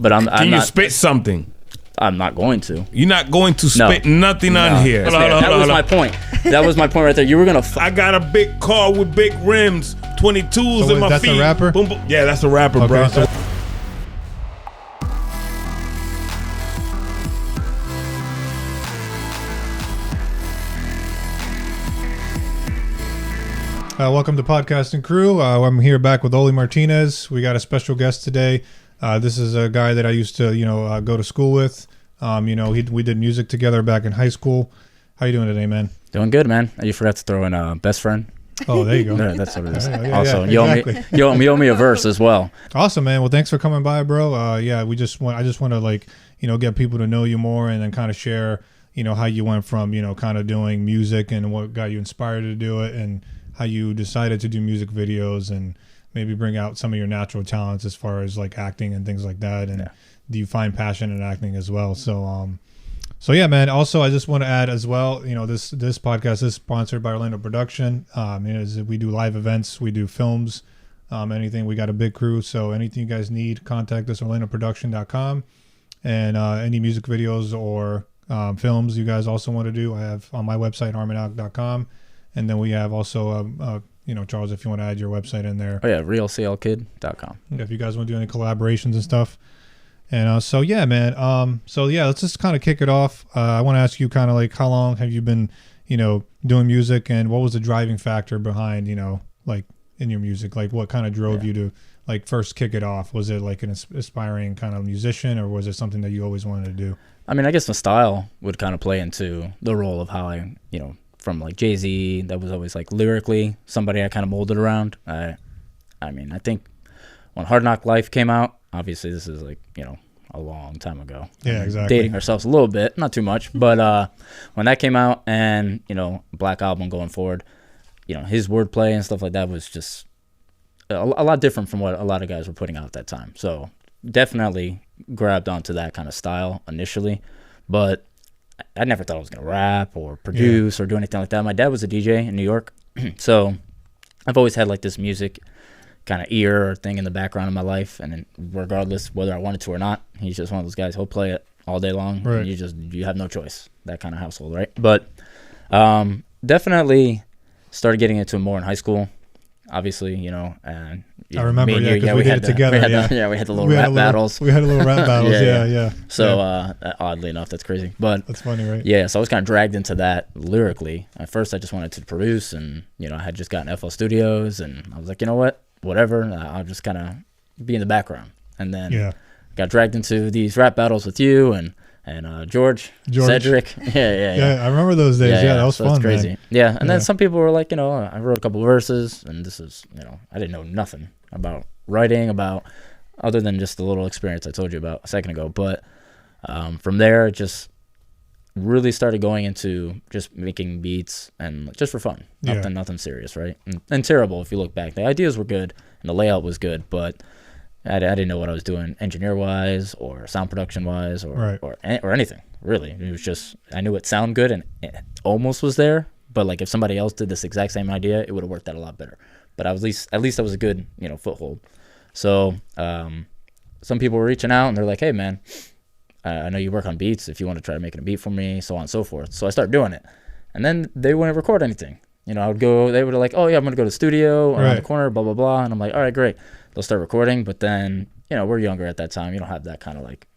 But I'm Can you not, spit something? I'm not going to. You're not going to spit nothing on here. That was my point. That was my point right there. You were gonna. I got a big car with big rims, 22s in my that's feet. a rapper? Boom, boom. Yeah, that's a rapper, bro. So welcome to Podcasting Crew. I'm here back with Oli Martinez. We got a special guest today. This is a guy that I used to, go to school with. We did music together back in high school. How you doing today, man? Doing good, man. You forgot to throw in best friend. Oh, there you go. Yeah, that's what it is. Yeah, you owe me a verse as well. Awesome, man. Well, thanks for coming by, bro. I just want to get people to know you more and then kind of share, how you went from, kind of doing music and what got you inspired to do it and how you decided to do music videos and maybe bring out some of your natural talents as far as like acting and things like that. And do you find passion in acting as well? So yeah, man. Also, I just want to add as well, this podcast is sponsored by Orlando Production. We do live events, we do films, anything. We got a big crew, so anything you guys need, contact us, orlandoproduction.com. And any music videos or films you guys also want to do, I have on my website, armanalk.com. And then we have also, Charles, if you want to add your website in there. Oh, yeah, realclkid.com. If you guys want to do any collaborations and stuff. And so, yeah, man. Let's just kind of kick it off. I want to ask you kind of like how long have you been, doing music and what was the driving factor behind, like in your music? Like what kind of drove you to like first kick it off? Was it like an aspiring kind of musician or was it something that you always wanted to do? I mean, I guess the style would kind of play into the role of how I, from like Jay-Z, that was always like lyrically somebody I kind of molded around. I think when Hard Knock Life came out, obviously this is like, a long time ago. Yeah, exactly. Dating ourselves a little bit, not too much, but when that came out and, Black Album going forward, his wordplay and stuff like that was just a lot different from what a lot of guys were putting out at that time. So definitely grabbed onto that kind of style initially, but I never thought I was going to rap or produce or do anything like that. My dad was a DJ in New York, so I've always had like this music kind of ear or thing in the background of my life, and then regardless whether I wanted to or not, he's just one of those guys. He'll play it all day long, right. And you have no choice. That kind of household, right? But definitely started getting into it more in high school. Obviously, and I remember, because we did it together. We had the little rap battles. We had a little rap battles, yeah. So oddly enough, that's crazy, but that's funny, right? Yeah, so I was kind of dragged into that lyrically. At first, I just wanted to produce, and I had just gotten FL Studios, and I was like, you know what, whatever, I'll just kind of be in the background. And then got dragged into these rap battles with you and George, Cedric. Yeah. I remember those days. Yeah, that was fun, crazy. Man. Yeah, and then some people were like, I wrote a couple verses, and this is, I didn't know nothing about writing, other than just the little experience I told you about a second ago. But from there, it just really started going into just making beats and just for fun. Nothing serious, right? And terrible if you look back. The ideas were good and the layout was good, but I didn't know what I was doing engineer-wise or sound production-wise or anything, really. It was just, I knew it sounded good and it almost was there, but like if somebody else did this exact same idea, it would have worked out a lot better. But at least that was a good, foothold. So some people were reaching out and they're like, hey, man, I know you work on beats. If you want to try making a beat for me, so on and so forth. So I started doing it. And then they wouldn't record anything. I would go, they were like, oh, yeah, I'm going to go to the studio around the corner, blah, blah, blah. And I'm like, all right, great. They'll start recording. But then, we're younger at that time. You don't have that kind of like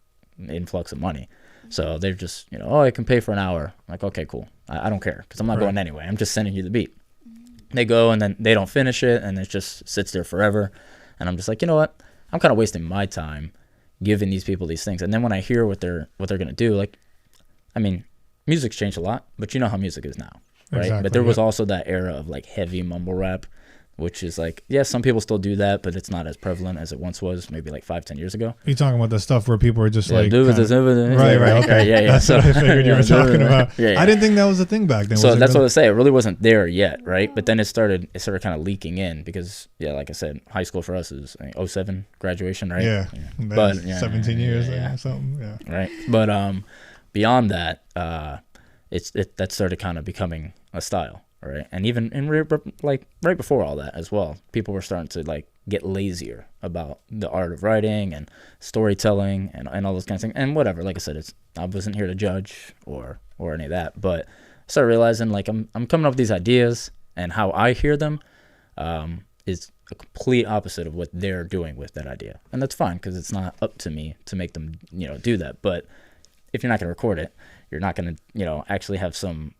influx of money. So they're just, I can pay for an hour. I'm like, okay, cool. I don't care because I'm not going anyway. I'm just sending you the beat. They go and then they don't finish it and it just sits there forever. And I'm just like, you know what? I'm kind of wasting my time giving these people these things. And then when I hear what they're going to do, like, I mean, music's changed a lot, but you know how music is now, right? Exactly, but there was also that era of like heavy mumble rap, which is like, some people still do that, but it's not as prevalent as it once was, maybe like 5-10 years ago. You're talking about the stuff where people are just like... Right, okay. Yeah. That's what I figured you were talking about. Yeah. I didn't think that was a thing back then. So that's what I say. It really wasn't there yet, right? But then it started kind of leaking in because, like I said, high school for us is 07 graduation, right? Yeah. But 17 years or something. Yeah. Right. But beyond that, that started kind of becoming a style. right? And even like right before all that as well, people were starting to like get lazier about the art of writing and storytelling and all those kinds of things. And whatever, like I said, I wasn't here to judge or any of that, but I started realizing like I'm coming up with these ideas, and how I hear them is a complete opposite of what they're doing with that idea. And that's fine, because it's not up to me to make them, do that. But if you're not going to record it, you're not going to, actually have some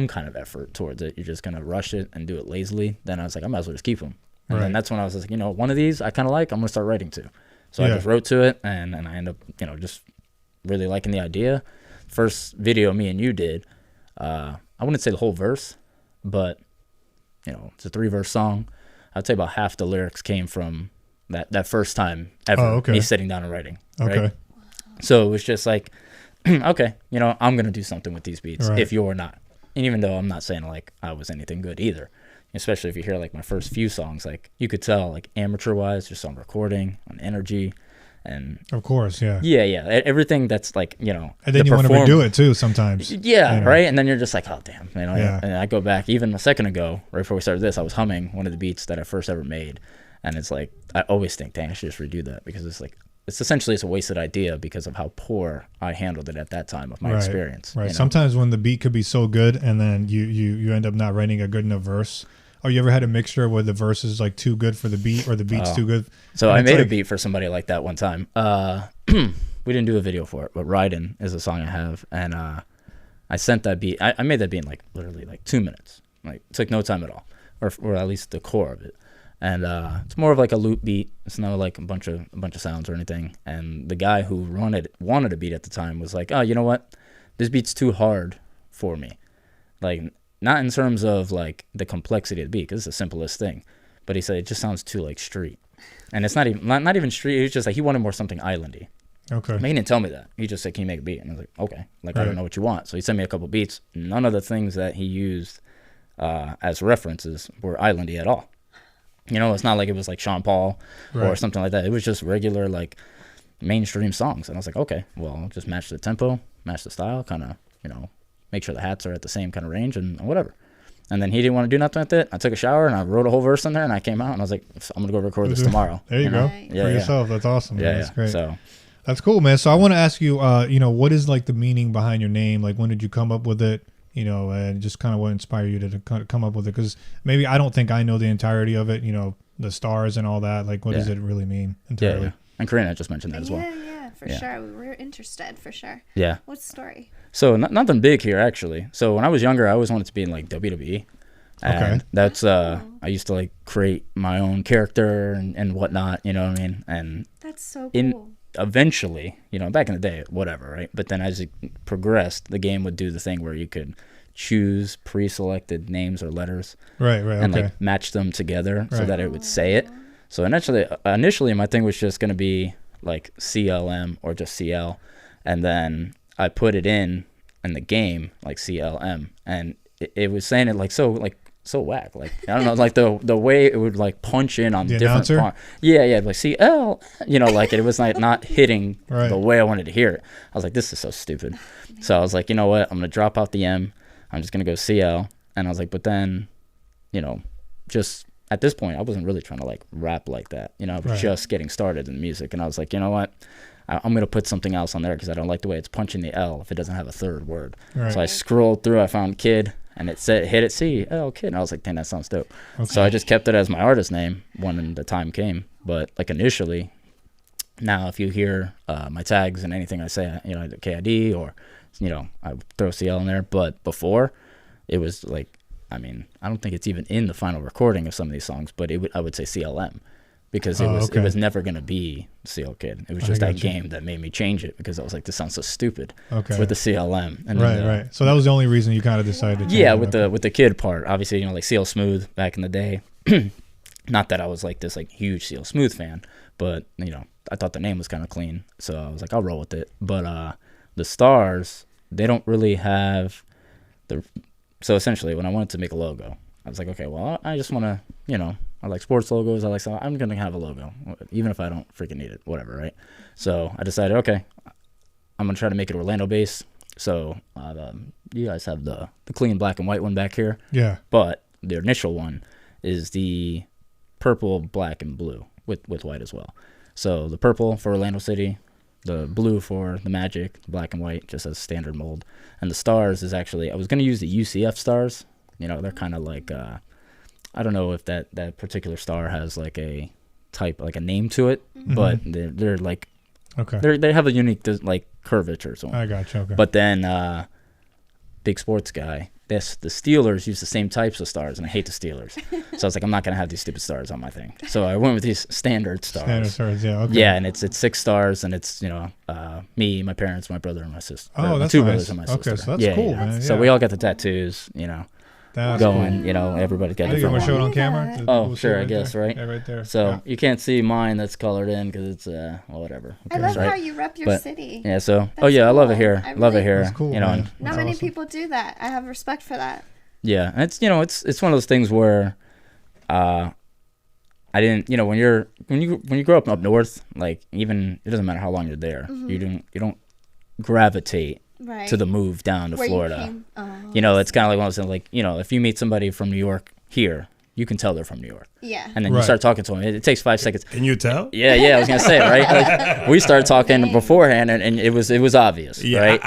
kind of effort towards it. You're just going to rush it and do it lazily. Then I was like, I might as well just keep them. And then that's when I was like, one of these I kind of like, I'm going to start writing to. So I just wrote to it, and I end up, just really liking the idea. First video me and you did, I wouldn't say the whole verse, but, it's a 3-verse song. I'd say about half the lyrics came from that first time ever, me sitting down and writing. Okay. Right? So it was just like, okay, I'm going to do something with these beats if you're not. And even though I'm not saying like I was anything good either, especially if you hear like my first few songs, like you could tell like amateur wise, just on recording, on energy, and of course, yeah, everything that's like, and then you want to redo it too sometimes. Right. And then you're just like, oh damn, and I go back even a second ago, right before we started this, I was humming one of the beats that I first ever made, and it's like I always think, dang, I should just redo that, because it's like it's a wasted idea because of how poor I handled it at that time of my experience. Right. Sometimes when the beat could be so good, and then you end up not writing a good enough verse. Oh, you ever had a mixture where the verse is like too good for the beat, or the beat's too good? So I made a beat for somebody like that one time. We didn't do a video for it, but Ridin' is a song I have, and I sent that beat. I made that beat in like literally like 2 minutes. Like it took no time at all, or at least the core of it. And it's more of like a loop beat. It's not like a bunch of sounds or anything. And the guy who wanted a beat at the time was like, oh, you know what? This beat's too hard for me. Like, not in terms of like the complexity of the beat, because it's the simplest thing, but he said it just sounds too like street, and it's not even street. It's just like he wanted more something islandy. Okay. But he didn't tell me that. He just said, "Can you make a beat?" And I was like, "Okay." Like I don't know what you want, so he sent me a couple beats. None of the things that he used as references were islandy at all. It's not like it was like Sean Paul or something like that. It was just regular like mainstream songs, and I was like, okay, well, I'll just match the tempo, match the style, kind of, make sure the hats are at the same kind of range and whatever. And then he didn't want to do nothing with it. I took a shower and I wrote a whole verse in there, and I came out and I was like, I'm going to go record this tomorrow. There you go. Yeah, for yourself. That's awesome. Man. That's great. So that's cool, man. So I want to ask you, what is like the meaning behind your name? Like, when did you come up with it? And just kind of what inspired you to come up with it? Because maybe I don't think I know the entirety of it, the stars and all that. Like, what does it really mean entirely? Yeah. And Karina just mentioned that as well. Yeah, for sure. We were interested, for sure. Yeah. What's the story? So nothing big here, actually. So when I was younger, I always wanted to be in like WWE. And that's I used to like create my own character and whatnot, you know what I mean? And that's so cool. Eventually, back in the day, whatever, right? But then as it progressed, the game would do the thing where you could choose pre-selected names or letters, and like match them together so that it would say it. So initially, my thing was just going to be like CLM or just CL, and then I put it in the game like CLM, and it was saying it like so whack, like I don't know, like the way it would like punch in on the different font. Like CL, like it was like not hitting the way I wanted to hear it. I was like, this is so stupid. So I was like, you know what, I'm gonna drop out the M. I'm just gonna go CL. And I was like, but then, just at this point, I wasn't really trying to like rap like that. I was just getting started in music, and I was like, you know what, I'm gonna put something else on there because I don't like the way it's punching the L if it doesn't have a third word. So I scrolled through, I found Kid, and it said hit it CL Kid, and I was like, dang, that sounds dope. So I just kept it as my artist name when the time came. But like initially, now if you hear my tags and anything I say, KID or I throw CL in there. But before, it was like, I don't think it's even in the final recording of some of these songs, but I would say CLM, because it was never going to be CL Kid. It was just that game that made me change it, because I was like, this sounds so stupid with the CLM. And right. So that was the only reason you kind of decided to change it. With the Kid part, obviously, like CL Smooth back in the day. Not that I was like this like huge CL Smooth fan, but I thought the name was kind of clean, so I was like, I'll roll with it. But the stars, they don't really have so essentially when I wanted to make a logo, I was like, okay, well, I just want to, I like sports logos. So I'm going to have a logo, even if I don't freaking need it, whatever, right? So I decided, okay, I'm going to try to make it Orlando based. So you guys have the clean black and white one back here. Yeah. But the initial one is the purple, black, and blue with white as well. So the purple for Orlando City, the blue for the Magic, the black and white just as standard mold. And the stars is actually, I was going to use the UCF stars. You know, they're kind of like, I don't know if that particular star has like a type, like a name to it, but they're like, okay. They have a unique like curvature. So I got you. Okay. But then big sports guy, the Steelers use the same types of stars, and I hate the Steelers. So I was like, I'm not gonna have these stupid stars on my thing. So I went with these standard stars. Standard stars, yeah. Okay. Yeah, and it's 6 stars, and it's me, my parents, my brother, and my sister. Oh, that's 2 nice. brothers and my sister. Okay, so that's cool, man. So yeah. we all got the tattoos, That's going. cool. Everybody got I think I'm different gonna show it ones. on camera. Oh, We'll sure, see I guess, there. right? Yeah, right there. So yeah. you can't see mine that's colored in because it's well, whatever. I love right? how you rep your But, city. Yeah. So That's I love it cool. here. I Love it really- here. That's cool, and man. Not That's many awesome. people do that. I have respect for that. Yeah, and it's one of those things where I didn't when you grow up north, like even it doesn't matter how long you're there, you don't gravitate Right. to the move down to Where you Florida. came- oh, It's kind of like one of those things, like if you meet somebody from New York here, you can tell they're from New York, yeah. and then you Right. start talking to them. It takes 5 seconds. Can you tell? Yeah, I was gonna say right. Like, we started talking Dang. beforehand, and it was obvious, right?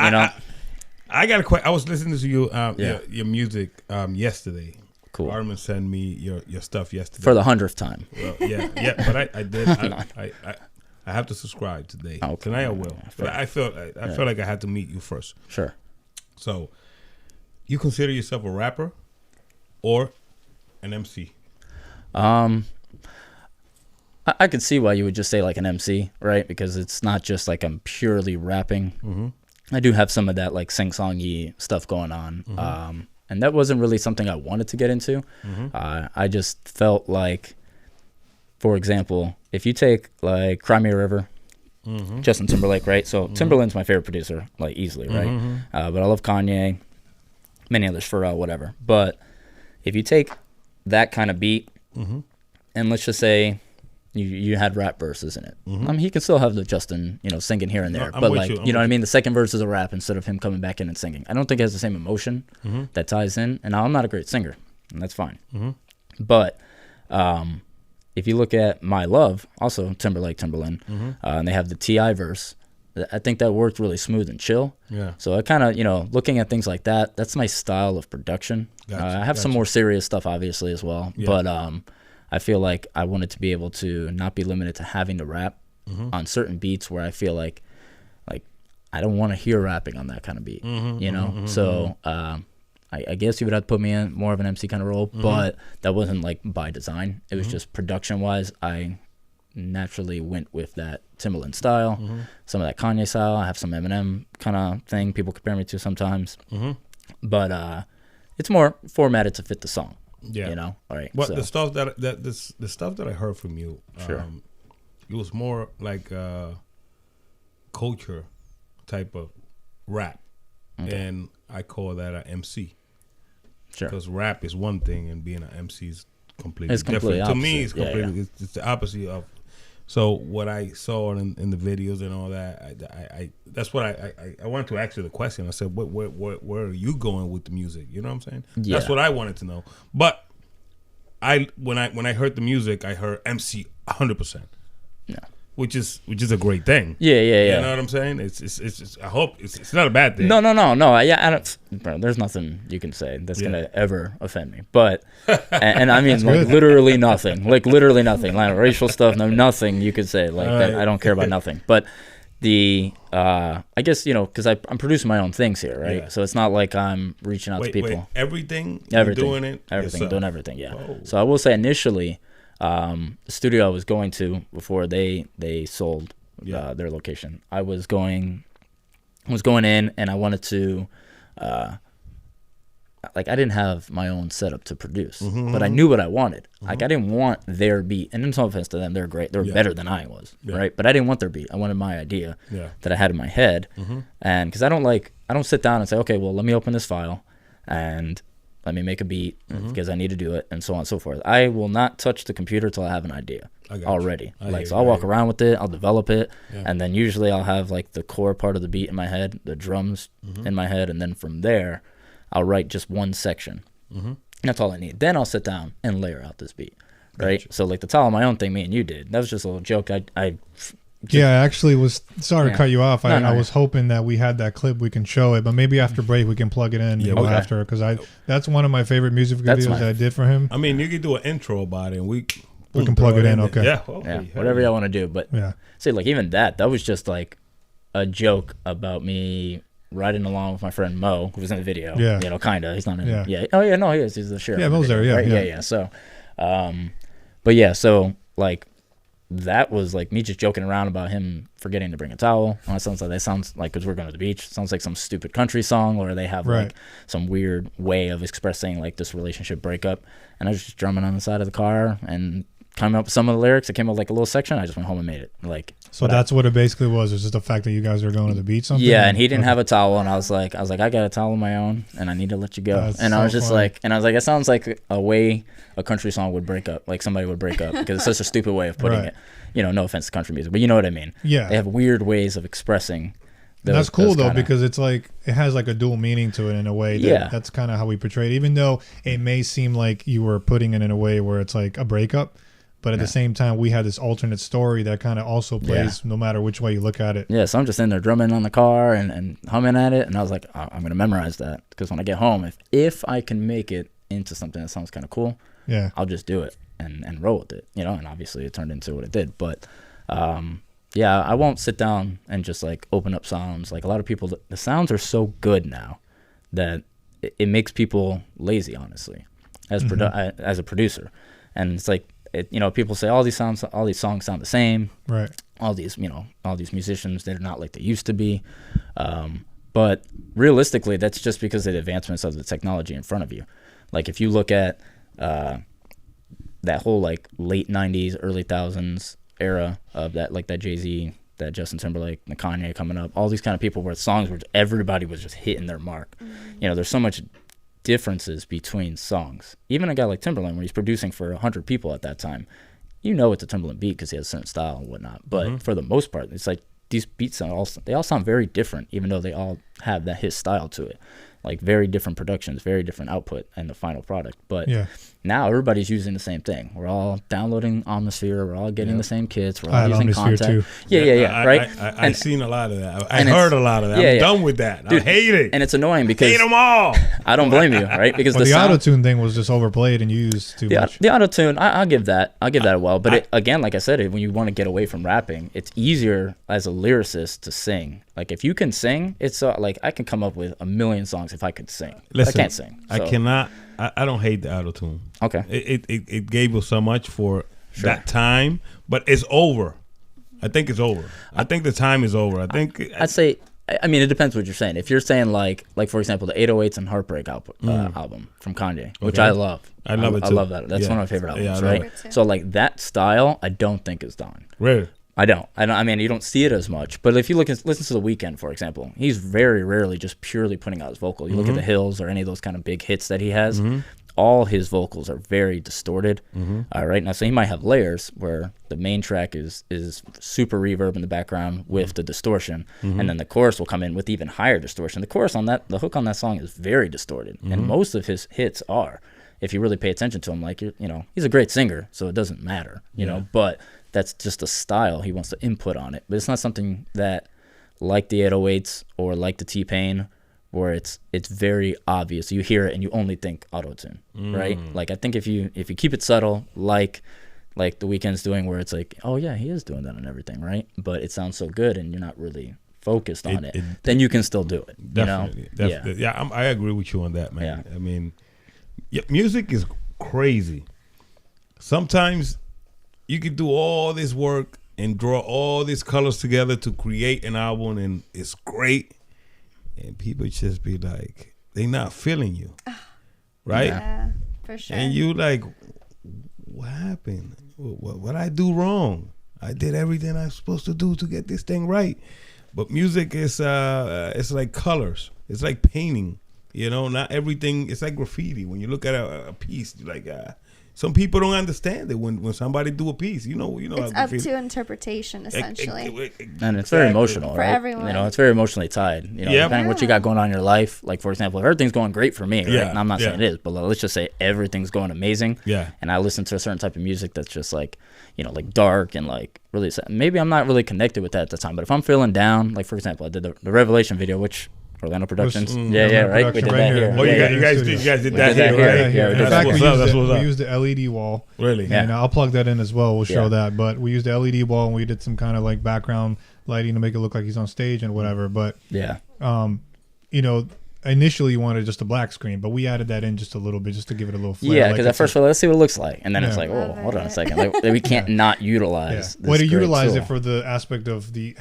I got a question. I was listening to you, Yeah. your music yesterday. Cool. Armin sent me your stuff yesterday. For the 100th time. Well, yeah, but I did. I have to subscribe today. Okay. Tonight I will. But I felt like I had to meet you first. Sure. So, you consider yourself a rapper or an MC? I could see why you would just say like an MC, right? Because it's not just like I'm purely rapping. Mm-hmm. I do have some of that like sing-songy stuff going on. Mm-hmm. And that wasn't really something I wanted to get into. Mm-hmm. I just felt like, for example, if you take like Cry Me a River, Mm-hmm. Justin Timberlake, right? So Timberland's my favorite producer, like easily, right? Mm-hmm. But I love Kanye, many others, Pharrell, whatever. But if you take that kind of beat, Mm-hmm. and let's just say you had rap verses in it. I mean, he can still have the Justin, singing here and there. I'm but with like, you, I'm you know what I with mean? The second verse is a rap instead of him coming back in and singing. I don't think it has the same emotion that ties in. And I'm not a great singer, and that's fine. But if you look at My Love, also Timberland, and they have the T.I. verse, I think that worked really smooth and chill. Yeah. So I kind of, looking at things like that, that's my style of production. Gotcha, I have some gotcha. more serious stuff, obviously, as well. Yeah. But I feel like I wanted to be able to not be limited to having to rap on certain beats where I feel like I don't want to hear rapping on that kind of beat, So I guess you would have to put me in more of an MC kind of role, but that wasn't like by design. It was just production-wise, I naturally went with that Timberland style, some of that Kanye style. I have some Eminem kind of thing people compare me to sometimes, but it's more formatted to fit the song. Yeah. All right. But so, the stuff the stuff that I heard from you, Sure. it was more like culture type of rap, and I call that an MC. sure. Because rap is one thing and being an MC is completely It's completely different. To me, it's opposite. Yeah, completely it's the opposite of. So what I saw in the videos and all that, I that's what I wanted to ask you the question. I said, where are you going with the music? You know what I'm saying? Yeah. That's what I wanted to know. But when I heard the music, I heard MC 100%. Yeah. Which is a great thing. Yeah. You know what I'm saying? It's I hope it's not a bad thing. No. Yeah, I don't. Bro, there's nothing you can say that's gonna ever offend me. But and I mean like literally nothing. Like literally nothing. Like racial stuff. No, nothing you could say. Like that, I don't care about nothing. But the I guess because I'm producing my own things here, right? Yeah. So it's not like I'm reaching out to people. Wait, everything. Everything. You're doing it. Everything. yourself. Doing everything. Yeah. Whoa. So I will say initially, the studio I was going to before they sold their location, I was going in and I wanted to I didn't have my own setup to produce, but I knew what I wanted. Like I didn't want their beat, and no offense to them, they're great, they're better than I was, right? But I didn't want their beat. I wanted my idea that I had in my head, and because I don't sit down and say, okay, well, let me open this file, and let me make a beat because I need to do it, and so on and so forth. I will not touch the computer till I have an idea already. So I'll walk around with it, I'll develop it, and then usually I'll have like the core part of the beat in my head, the drums in my head, and then from there I'll write just one section. That's all I need. Then I'll sit down and layer out this beat, right? So like the Tall on My Own thing me and you did, that was just a little joke. I actually was sorry to cut you off. I was hoping that we had that clip, we can show it, but maybe after break we can plug it in after, because that's one of my favorite music videos that I did for him. I mean, you could do an intro about it and we can plug it in. Okay. Yeah. Whatever y'all want to do. But see, like even that was just like a joke about me riding along with my friend Mo, who was in the video. Yeah. You know, kinda. He's not in it. Yeah. Oh yeah, no, he is. He's the sheriff. Yeah, Mo's there, right? Yeah. So but yeah, so like that was like me just joking around about him forgetting to bring a towel. That sounds like because we're going to the beach. It sounds like some stupid country song, or they have like some weird way of expressing like this relationship breakup. And I was just drumming on the side of the car and coming up with some of the lyrics. It came up like a little section. I just went home and made it. Like so that's what it basically was. It was just the fact that you guys were going to the beach. Something. Yeah, and he didn't have a towel, and I was like, I got a towel of my own, and I need to let you go. That's I was just funny. It sounds like a way a country song would break up, like somebody would break up, because it's such a stupid way of putting it. You know, no offense to country music, but you know what I mean. Yeah, they have weird ways of expressing. That's cool though, because it's like it has like a dual meaning to it in a way. That's kind of how we portray it, even though it may seem like you were putting it in a way where it's like a breakup. But at the same time, we had this alternate story that kind of also plays no matter which way you look at it. Yeah, so I'm just in there drumming on the car and humming at it. And I was like, I'm going to memorize that. Because when I get home, if I can make it into something that sounds kind of cool, I'll just do it and roll with it. You know, and obviously it turned into what it did. But, I won't sit down and just like open up sounds. Like a lot of people, the sounds are so good now that it makes people lazy, honestly, as a producer. And it's like, people say all these songs sound the same. Right. All these musicians, they're not like they used to be. But realistically, that's just because of the advancements of the technology in front of you. Like if you look at that whole like late 90s, early 2000s era of that, like that Jay-Z, that Justin Timberlake, the Kanye coming up, all these kind of people where songs where everybody was just hitting their mark. There's so much differences between songs. Even a guy like Timberland, when he's producing for 100 people at that time, it's a Timberland beat because he has a certain style and whatnot. But for the most part, it's like these beats all sound very different, even though they all have his style to it. Like very different productions, very different output and the final product. But now everybody's using the same thing. We're all downloading Omnisphere. We're all getting the same kits. We're all using content. Too. Yeah, right? I've seen a lot of that. I heard a lot of that. I'm done with that. Dude, I hate it. And it's annoying because... hate them all. I don't blame you, right? Because the auto-tune thing was just overplayed and used too much. The auto-tune, I'll give that. I'll give that a well. But again, like I said, when you want to get away from rapping, it's easier as a lyricist to sing. Like if you can sing, it's like I can come up with a million songs if I could sing. Listen, I can't sing. So. I cannot. I don't hate the auto tune. Okay. It gave us so much for that time, but it's over. I think it's over. I think the time is over. I'd say. I mean, it depends what you're saying. If you're saying like for example, the 808s and Heartbreak album from Kanye, which I love. I love it too. I love that. That's one of my favorite albums, right? So like that style, I don't think is done. Really? I don't. I mean, you don't see it as much. But if you listen to The Weeknd, for example, he's very rarely just purely putting out his vocal. You look at The Hills or any of those kind of big hits that he has, all his vocals are very distorted. Right now, so he might have layers where the main track is super reverb in the background with the distortion, and then the chorus will come in with even higher distortion. The hook on that song is very distorted, and most of his hits are. If you really pay attention to him, like he's a great singer, so it doesn't matter, you know, but. That's just a style he wants to input on it. But it's not something that, like the 808s or like the T-Pain, where it's very obvious. You hear it and you only think auto-tune, right? Like I think if you keep it subtle, like The Weeknd's doing, where it's like, oh yeah, he is doing that and everything, right? But it sounds so good and you're not really focused on it. Then you can still do it. Definitely. Yeah, I agree with you on that, man. Yeah. I mean, music is crazy. Sometimes you can do all this work and draw all these colors together to create an album, and it's great. And people just be like, they not feeling you, right? Yeah, for sure. And you like, what happened? What I do wrong? I did everything I was supposed to do to get this thing right. But music is, it's like colors. It's like painting. You know, not everything. It's like graffiti. When you look at a piece, you're like, some people don't understand it when somebody do a piece. You know. It's up to interpretation, essentially. And it's very emotional, for right? everyone. You know, it's very emotionally tied. You know, depending on what you got going on in your life. Like, for example, if everything's going great for me, right? And I'm not saying it is, but let's just say everything's going amazing. Yeah. And I listen to a certain type of music that's just like, you know, like dark and like really sad. Maybe I'm not really connected with that at the time. But if I'm feeling down, like for example, I did the Revelation video, which Orlando Productions. Right. We did that here. Oh, you guys did that here, right? Yeah, we did In fact, that. we used the LED wall. Really? Yeah. And I'll plug that in as well. We'll show that. But we used the LED wall and we did some kind of like background lighting to make it look like he's on stage and whatever. But yeah, you know, initially you wanted just a black screen, but we added that in just a little bit just to give it a little flair. Yeah, because at first we're like, let's see what it looks like, and then it's like, Love oh, hold on a it. second, like, we can't not utilize. This Way to great utilize tool. it for the aspect of the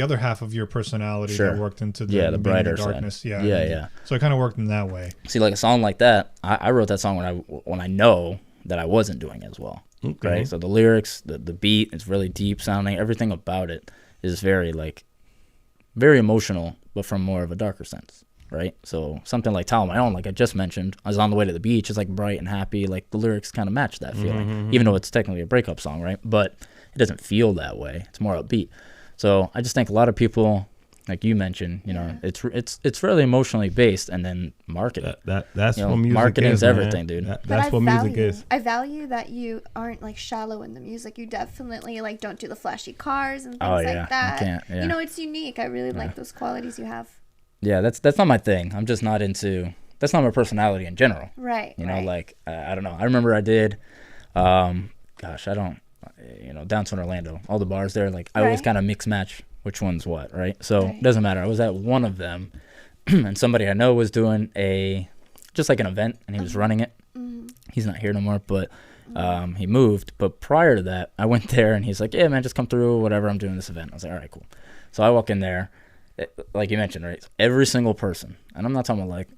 other half of your personality that worked into the the brighter darkness. side. Yeah, Yeah. So it kind of worked in that way. See, like a song like that, I wrote that song when I know that I wasn't doing as well. Okay. Right. So the lyrics, the beat, it's really deep sounding. Everything about it is very emotional, but from more of a darker sense. Right. So something like "Towel My Own," like I just mentioned, I was on the way to the beach. It's like bright and happy. Like the lyrics kind of match that feeling, even though it's technically a breakup song, right? But it doesn't feel that way. It's more upbeat. So I just think a lot of people, like you mentioned, you know, it's really emotionally based, and then marketing. That's you know, what music marketing's is, everything, dude. That's what music is. I value that you aren't like shallow in the music. You definitely like don't do the flashy cars and things like that. I can't, You know, it's unique. I really like those qualities you have. Yeah, that's not my thing. I'm just not into. That's not my personality in general. Right. You know, like I don't know. I remember I did. Gosh, I don't. You know, downtown Orlando, all the bars there. Like I always kind of mix match which one's what, right? So it doesn't matter. I was at one of them, and somebody I know was doing just like an event, and he was running it. He's not here no more, but he moved. But prior to that, I went there, and he's like, "Yeah, man, just come through. Whatever, I'm doing this event." I was like, "All right, cool." So I walk in there. Like you mentioned, right? Every single person, and I'm not talking about like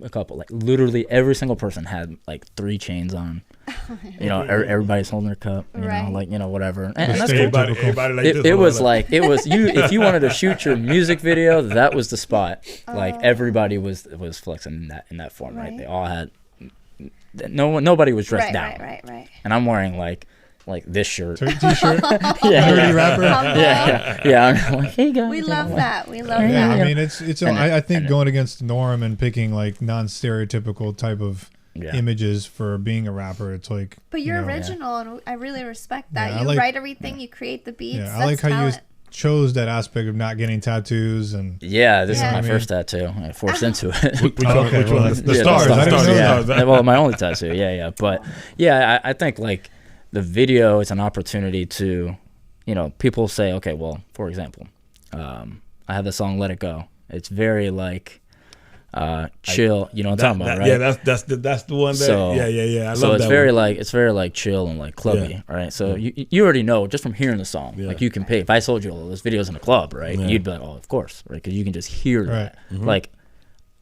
a couple, like literally every single person had like 3 chains on. You know, everybody's holding their cup. You know, like whatever. And that's everybody like this. It was you. If you wanted to shoot your music video, that was the spot. Like everybody was flexing in that form, right? They all had. Nobody was dressed down. Right. And I'm wearing like this shirt. T-shirt? Yeah. Rapper? Yeah. I'm like, hey guys. We love that. Yeah, I mean, it's. I think and going against the norm and picking like non-stereotypical type of images for being a rapper, it's like. But you're original, and I really respect that. Yeah, you write everything, you create the beats. Yeah, I like how talent. you chose that aspect of not getting tattoos and. Yeah, this is my first tattoo. I forced into it. Which one? The stars. Yeah. Well, my only tattoo. Yeah. But yeah, I think like. The video is an opportunity to, you know, people say, okay, well, for example, I have the song "Let It Go." It's very like chill, you know what I'm talking about, right? Yeah, that's the one. Yeah. I love that. It's very like chill and like clubby, right? So you already know just from hearing the song, like you can pay. If I told you, this video's in a club, right? You'd be like, oh, of course, right? Because you can just hear that. Like,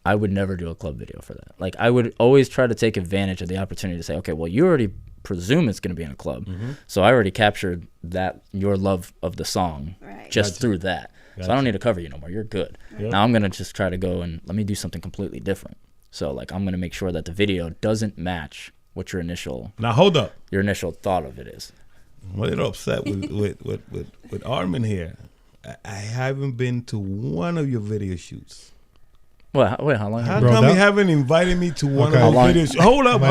I would never do a club video for that. Like, I would always try to take advantage of the opportunity to say, okay, well, you already presume it's going to be in a club, so I already captured that your love of the song just through that. So I don't need to cover you no more. You're good. Now I'm going to just try to go and let me do something completely different. So like I'm going to make sure that the video doesn't match what your initial thought of it is. I'm a little upset with Armin here. I haven't been to one of your video shoots. Well, wait, how long? How come you haven't invited me to one of your video shoots? Hold up.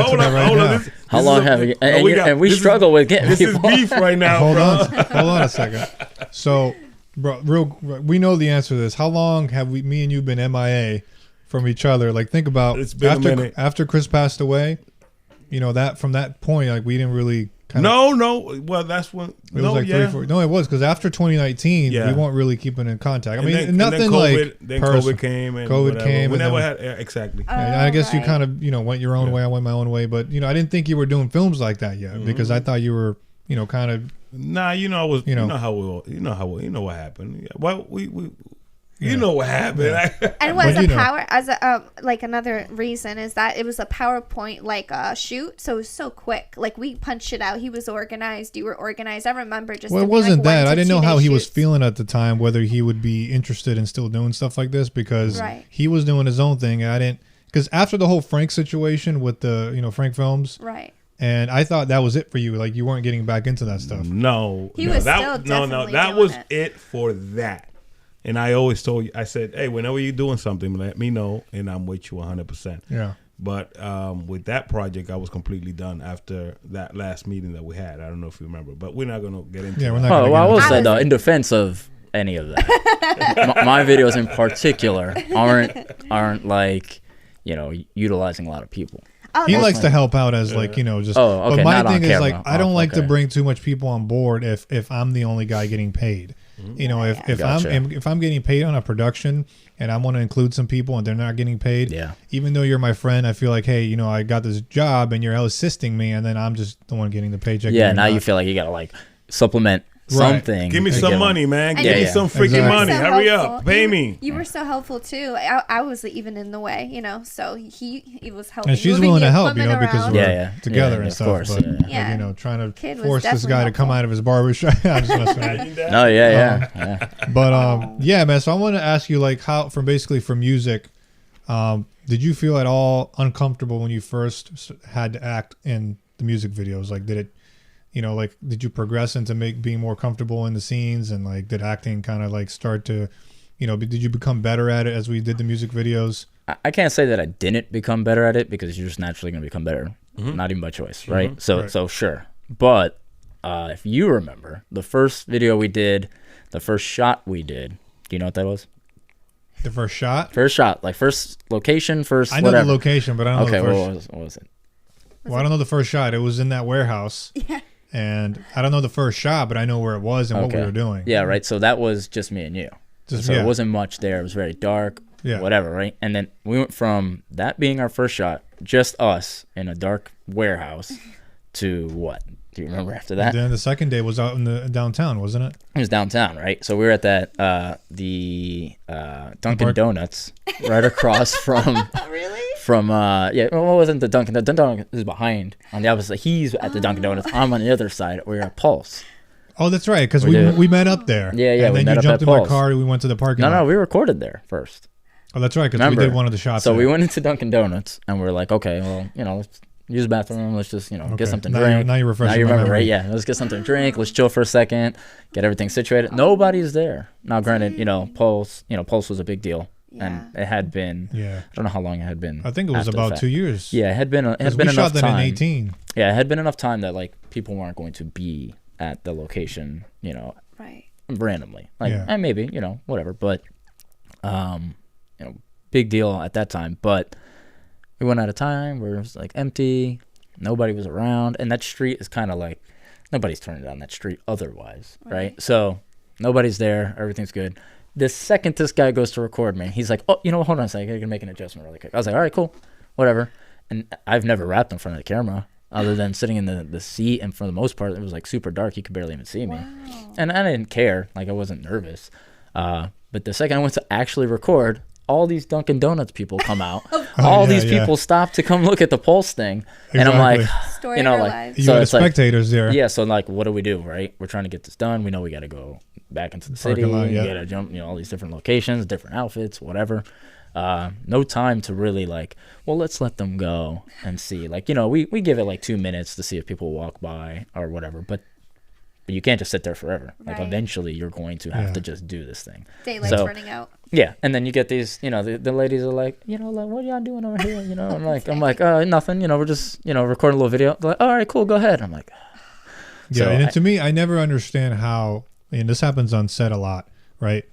How long have you? And we struggle with getting people. This is beef right now. Hold on a second. So, bro, we know the answer to this. How long have me and you been MIA from each other? Like, think about it's been a minute. After Chris passed away. You know that from that point, like we didn't really. No. Well, that's when. It was like 3-4. No, it was because after 2019, we weren't really keeping in contact. I mean, nothing like. Then COVID came. And COVID came. We never had exactly. I guess you kind of went your own way. I went my own way, but I didn't think you were doing films like that yet because I thought you were kind of. Nah, I was. You know what happened. Well, You know what happened. Yeah. And was But, a you know. power as a like another reason is that it was a PowerPoint like shoot, so it was so quick. Like we punched it out. He was organized. You were organized. I remember just. Well, it it being, wasn't like, 1 that. to I didn't 2 know day how he was shoots. feeling at the time, whether he would be interested in still doing stuff like this, because Right. he was doing his own thing. And I didn't, because after the whole Frank situation with the, Frank Films, Right. and I thought that was it for you. Like you weren't getting back into that stuff. No, He no, was that, still no, definitely that doing was it. it for that. And I always told you, I said, hey, whenever you're doing something, let me know, and I'm with you 100%. Yeah. But with that project, I was completely done after that last meeting that we had. I don't know if you remember, but we're not going to get into Yeah, we're that. not Oh, gonna well, I get will into say that. though, in defense of any of that, my videos in particular aren't like, utilizing a lot of people. Oh, He that's likes to help out as like, just. Oh, okay, But my not on thing is camera. like, I don't Oh, like to okay. bring too much people on board if I'm the only guy getting paid. If Gotcha. I'm getting paid on a production and I want to include some people and they're not getting paid, Yeah. even though you're my friend, I feel like, hey, I got this job and you're assisting me, and then I'm just the one getting the paycheck. Yeah, you're now you not. feel like you gotta like supplement Right. something. Give me to some give money, them. man. And Give me yeah. some freaking Exactly. money. so Hurry helpful. up. Pay me. You were so helpful too. I was even in the way, so he was helping. And she's moving willing the to help, equipment because around. we're Yeah. together Yeah, and of stuff. course, But, yeah. like, trying Kid to was force this guy to definitely come helpful. out of his barbershop. I'm just messing with you. No, yeah. But yeah, man. So I want to ask you, like, how from music, did you feel at all uncomfortable when you first had to act in the music videos? Like, did it, did you progress into being more comfortable in the scenes, and like, did acting kind of like start to, did you become better at it as we did the music videos? I can't say that I didn't become better at it, because you're just naturally gonna become better, not even by choice, right? So Right. so sure, but if you remember the first video we did, the first shot we did, do you know what that was? The first shot. First shot, like first location, first I know whatever. the location, but I don't Okay, know the first. what was it? Well, I don't know the first shot. It was in that warehouse. Yeah. And I don't know the first shot, but I know where it was and what we Okay. were doing. Yeah, right. So that was just me and you. Just, So yeah. it wasn't much there. It was very dark. Yeah. Whatever, right? And then we went from that being our first shot, just us in a dark warehouse, to what? Do you remember after that? Then the second day was out in the downtown, wasn't it? It was downtown, right? So we were at that the Dunkin' park? Donuts right across from Really? yeah. Well, it wasn't the Dunkin'? The Dunkin' Donuts is behind on the opposite. He's at the Dunkin' Donuts. I'm on the other side. We were at Pulse. Oh, that's right, because We we did. we met up there. Yeah, yeah, And we then met you up jumped at in my Pulse. car and we went to the parking lot. No, we recorded there first. Oh, that's right, because we Remember? did one of the shots. So there. we went into Dunkin' Donuts and we are like, okay, well, let's use the bathroom. Let's just, Okay. get something to Now drink. now you're refreshing Now you my remember, memory. right? Yeah, let's get something to drink. Let's chill for a second, get everything situated. Nobody's there. Now, granted, Pulse was a big deal, and it had been. Yeah. I don't know how long it had been. I think it was after the about fact. 2 years. Yeah, it had been. It 'Cause had been we enough shot that time. in 18. Yeah, it had been enough time that like people weren't going to be at the location, Right. randomly. Like, Yeah. and maybe whatever, but big deal at that time. But we went out of time where it was like empty, nobody was around, and that street is kind of like nobody's turning down that street otherwise, right? So nobody's there, everything's good. The second this guy goes to record me, he's like, oh, hold on a second, I gotta make an adjustment really quick. I was like, all right, cool, whatever. And I've never rapped in front of the camera other than sitting in the seat, and for the most part it was like super dark, you could barely even see me. Wow. And I didn't care, like I wasn't nervous. But the second I went to actually record, all these Dunkin' Donuts people come out. All these people stop to come look at the Pulse thing. And I'm like, Story of our lives. You So had it's like- spectators there. yeah, so like, what do we do, right? We're trying to get this done. We know we got to go back into the city. Parking lot, yeah. We got to jump, all these different locations, different outfits, whatever. No time to really like, well, let's let them go and see. Like, we give it like 2 minutes to see if people walk by or whatever. But you can't just sit there forever. Like, Right. eventually you're going to have Yeah. to just do this thing. Daylight's So- running out. Yeah, and then you get these, the ladies are like, like, what are y'all doing over here? I'm like, nothing. We're just, recording a little video. They're like, all right, cool, go ahead. I'm like, Yeah, So and to me, I never understand how, and this happens on set a lot, right?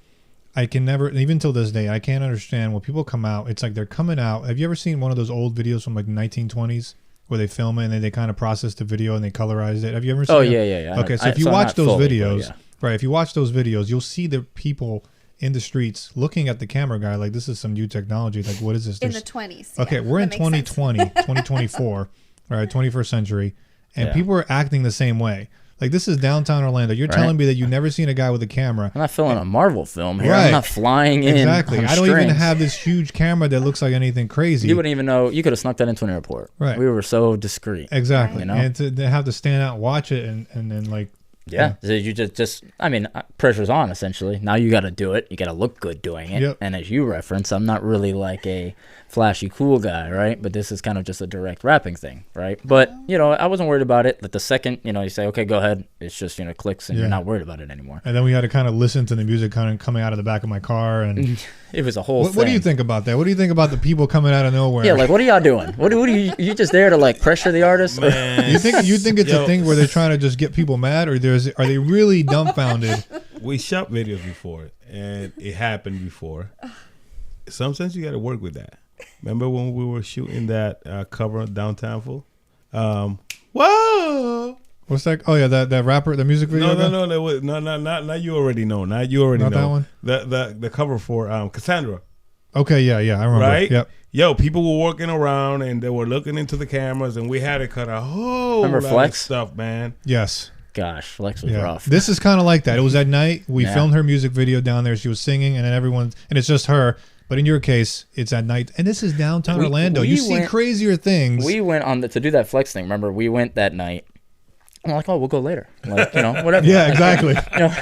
I can never, even till this day, I can't understand when people come out. It's like they're coming out. Have you ever seen one of those old videos from like the 1920s where they film it and then they kind of process the video and they colorize it? Have you ever seen oh it? yeah. Okay, so if you not watch those fully, but videos, yeah. right, if you watch those videos, you'll see the people in the streets looking at the camera guy like, this is some new technology. Like, what is this? In the There's- 20s. Okay, yeah, we're in that makes sense. 2020, 2024, all right, 21st century, and Yeah. people are acting the same way. Like, this is downtown Orlando. You're Right. telling me that you've never seen a guy with a camera. I'm not filming a Marvel film here. Right. I'm not flying in. Exactly. on I don't even strings. have this huge camera that looks like anything crazy. You wouldn't even know. You could have snuck that into an airport. Right. We were so discreet. Exactly. You know? And to have to stand out and watch it and then, like, Yeah. So you just I mean, pressure's on essentially. Now you got to do it. You got to look good doing it. Yep. And as you reference, I'm not really like a flashy cool guy, right? But this is kind of just a direct rapping thing, right? But, you know, I wasn't worried about it. Like the second, you know, you say, okay, go ahead. It's just, you know, clicks and Yeah. you're not worried about it anymore. and then we had to kind of listen to the music kind of coming out of the back of my car. And It was a whole thing. what do you think about that? What do you think about the people coming out of nowhere? Yeah, like what are y'all doing? What are you just there to like pressure the artist? Man, you think it's Yo. a thing where they're trying to just get people mad, or are they really dumbfounded? we shot videos before, and it happened before. Sometimes you got to work with that. Remember when we were shooting that cover downtown full? Whoa! What's that? Oh yeah, that rapper, the music video. guy? No, not you already know. Not you already Not know. that one. The cover for Cassandra. Okay, yeah, I remember. Right? Yep. Yo, people were walking around and they were looking into the cameras, and we had to cut a whole Remember lot Flex? of stuff, man. Yes. Gosh, Flex was Yeah. rough. This is kind of like that. It was at night. We Yeah. filmed her music video down there. She was singing, and then and it's just her. But in your case, it's at night, and this is downtown Orlando. we You see went- crazier things. We went on to do that Flex thing. Remember, we went that night. I'm like, oh, we'll go later. Like, you know, whatever. Yeah, exactly. You know,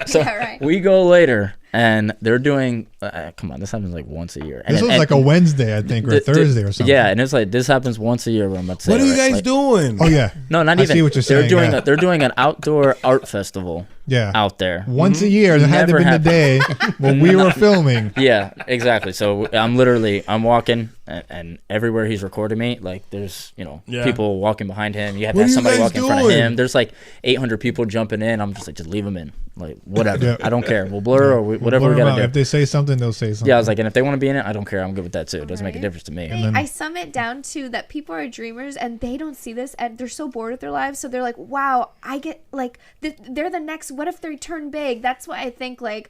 so Yeah, right. we go later, and they're doing. Come on, this happens like once a year. And This was and- like a Wednesday, I think, or th- th- Thursday or something. Yeah, and it's like this happens once a year. Where I'm about to say, What are you right? guys Like- doing? Oh yeah. No, not I even. see what you're they're saying, doing yeah. they're doing an outdoor art festival Yeah. out there. Once a year. There had to Never have been the day when we were filming. Yeah, exactly. So I'm walking, and everywhere he's recording me, like there's Yeah. people walking behind him. You have What to have are you somebody guys walking in front of doing? him. There's like 800 people jumping in. I'm just like, just leave them in, like whatever. Yeah. I don't care. We'll blur or whatever Blur we 'em gotta out. do. If they say something, they'll say something. Yeah, I was like, and if they want to be in it, I don't care. I'm good with that too. It doesn't make a Right. difference to me. then- I sum it down to that people are dreamers and they don't see this and they're so bored with their lives. So they're like, wow, I get like, they're the next, what if they turn big? That's why I think like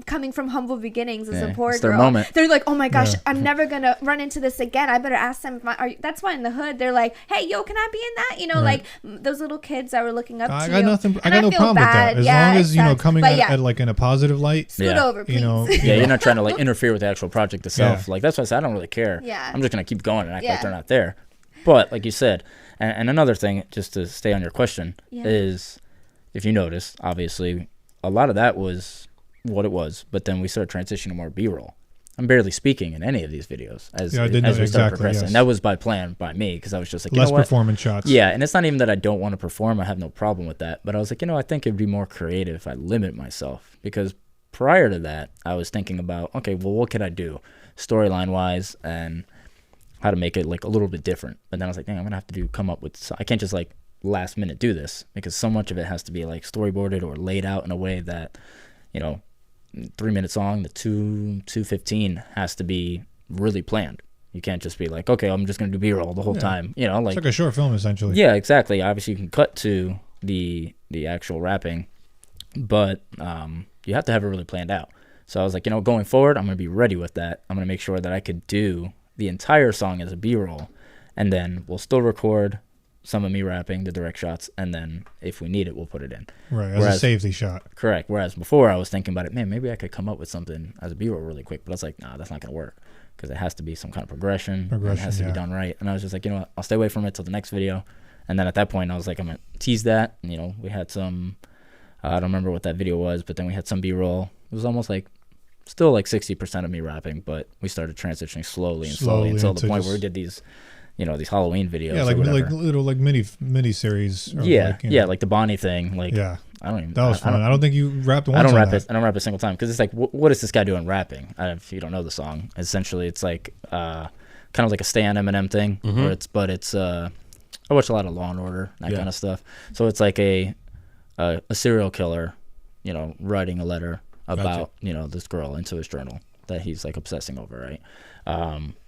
coming from humble beginnings as Yeah, a poor it's their girl, moment. they're like, oh my gosh, Yeah. I'm never going to run into this again. I better ask them. That's why in the hood, they're like, hey, yo, can I be in that? You know, Right. like those little kids that were looking up I to got you. nothing. I And got no feel problem with that. bad. As Yeah, long it as you know sucks. coming But at, yeah, at like in a positive light. scoot Yeah. over, please. You know. Yeah, you're not trying to like interfere with the actual project itself. Yeah. Like that's why I said I don't really care. Yeah. I'm just gonna keep going and act like Yeah. they're not there. But like you said, and another thing, just to stay on your question, Yeah. is if you notice, obviously, a lot of that was what it was, but then we started transitioning to more B-roll. I'm barely speaking in any of these videos as Yeah, I did know we started exactly, progressing. yes. That was by plan by me because I was just like, you Less know what? performance shots. Yeah, and it's not even that I don't want to perform. I have no problem with that. But I was like, I think it'd be more creative if I limit myself. Because prior to that, I was thinking about, okay, well, what could I do storyline-wise and how to make it like a little bit different. But then I was like, dang, I'm going to have to come up with, I can't just like last minute do this because so much of it has to be like storyboarded or laid out in a way that, 3-minute song, the 2:15 has to be really planned. You can't just be like, okay, I'm just going to do B-roll the whole Yeah. time. It's like a short film essentially. Yeah, exactly. Obviously, you can cut to the actual rapping, but you have to have it really planned out. So I was like, going forward, I'm going to be ready with that. I'm going to make sure that I could do the entire song as a B-roll, and then we'll still record some of me rapping, the direct shots, and then if we need it, we'll put it in. Right, as a Whereas- safety shot. Correct. Whereas before, I was thinking about it, man, maybe I could come up with something as a B-roll really quick, but I was like, nah, that's not going to work because it has to be some kind of progression. And it has to yeah. be done right. And I was just like, what? I'll stay away from it till the next video. And then at that point, I was like, I'm going to tease that. And, we had some, I don't remember what that video was, but then we had some B-roll. It was almost like, still like 60% of me rapping, but we started transitioning slowly Slowly until the into point where we just- did these, these Halloween videos. Yeah, or like whatever. little like mini series. or Yeah, like, you know. like the Bonnie thing. Like, Yeah, I don't even. that was I fun. I don't think you rapped once. I don't on rap that. it. I don't rap a single time because it's like, what is this guy doing rapping? If you don't know the song, essentially, it's like kind of like a Stay on Eminem thing, where it's I watch a lot of Law and Order, that kind of stuff. So it's like a serial killer, writing a letter about this girl into his journal that he's like obsessing over, right?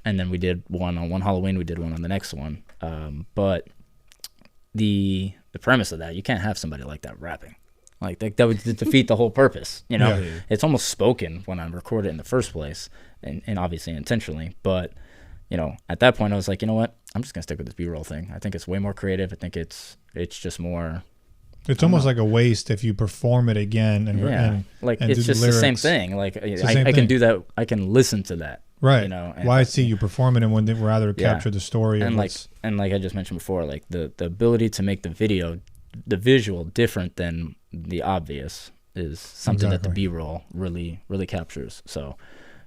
And then we did one on one Halloween, we did one on the next one, but the premise of that, you can't have somebody like that rapping. Like that would defeat the whole purpose, Yeah. It's almost spoken when I record it in the first place, and obviously intentionally. But at that point, I was like, you know what? I'm just gonna stick with this B-roll thing. I think it's way more creative. I think it's just more It's almost like a waste if you perform it again and like and it's do just the same thing. Like I can do that. I can listen to that. Right. You know, why see you perform it and when they rather capture the story and like I just mentioned before, like the ability to make the visual different than the obvious is something that the B-roll really captures. So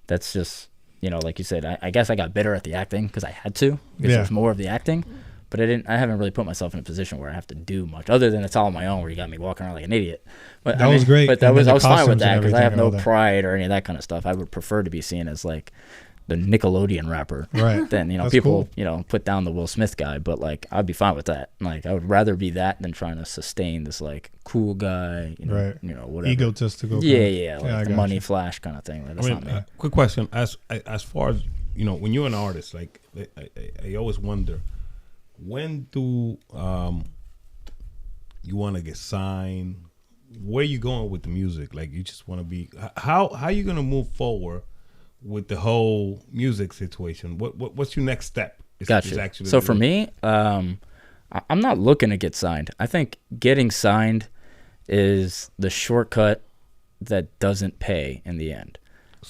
that's just, you know, like you said, I guess I got better at the acting because I had to, because there's more of the acting, but I haven't really put myself in a position where I have to do much other than it's all on my own, where you got me walking around like an idiot. But that was great. But I was fine with that because I have no pride or any of that kind of stuff. I would prefer to be seen as like the Nickelodeon rapper, right? Then, you know, people, you know, put down the Will Smith guy, but like I'd be fine with that. Like I would rather be that than trying to sustain this like cool guy, you know, whatever, egotistical, like the money flash kind of thing. Like, that's not me. Quick question: as far as you know, when you're an artist, like I always wonder, when do you want to get signed? Where you going with the music? Like you just want to be how you gonna move forward with the whole music situation? What's your next step? Gotcha. So for me, I'm not looking to get signed. I think getting signed is the shortcut that doesn't pay in the end.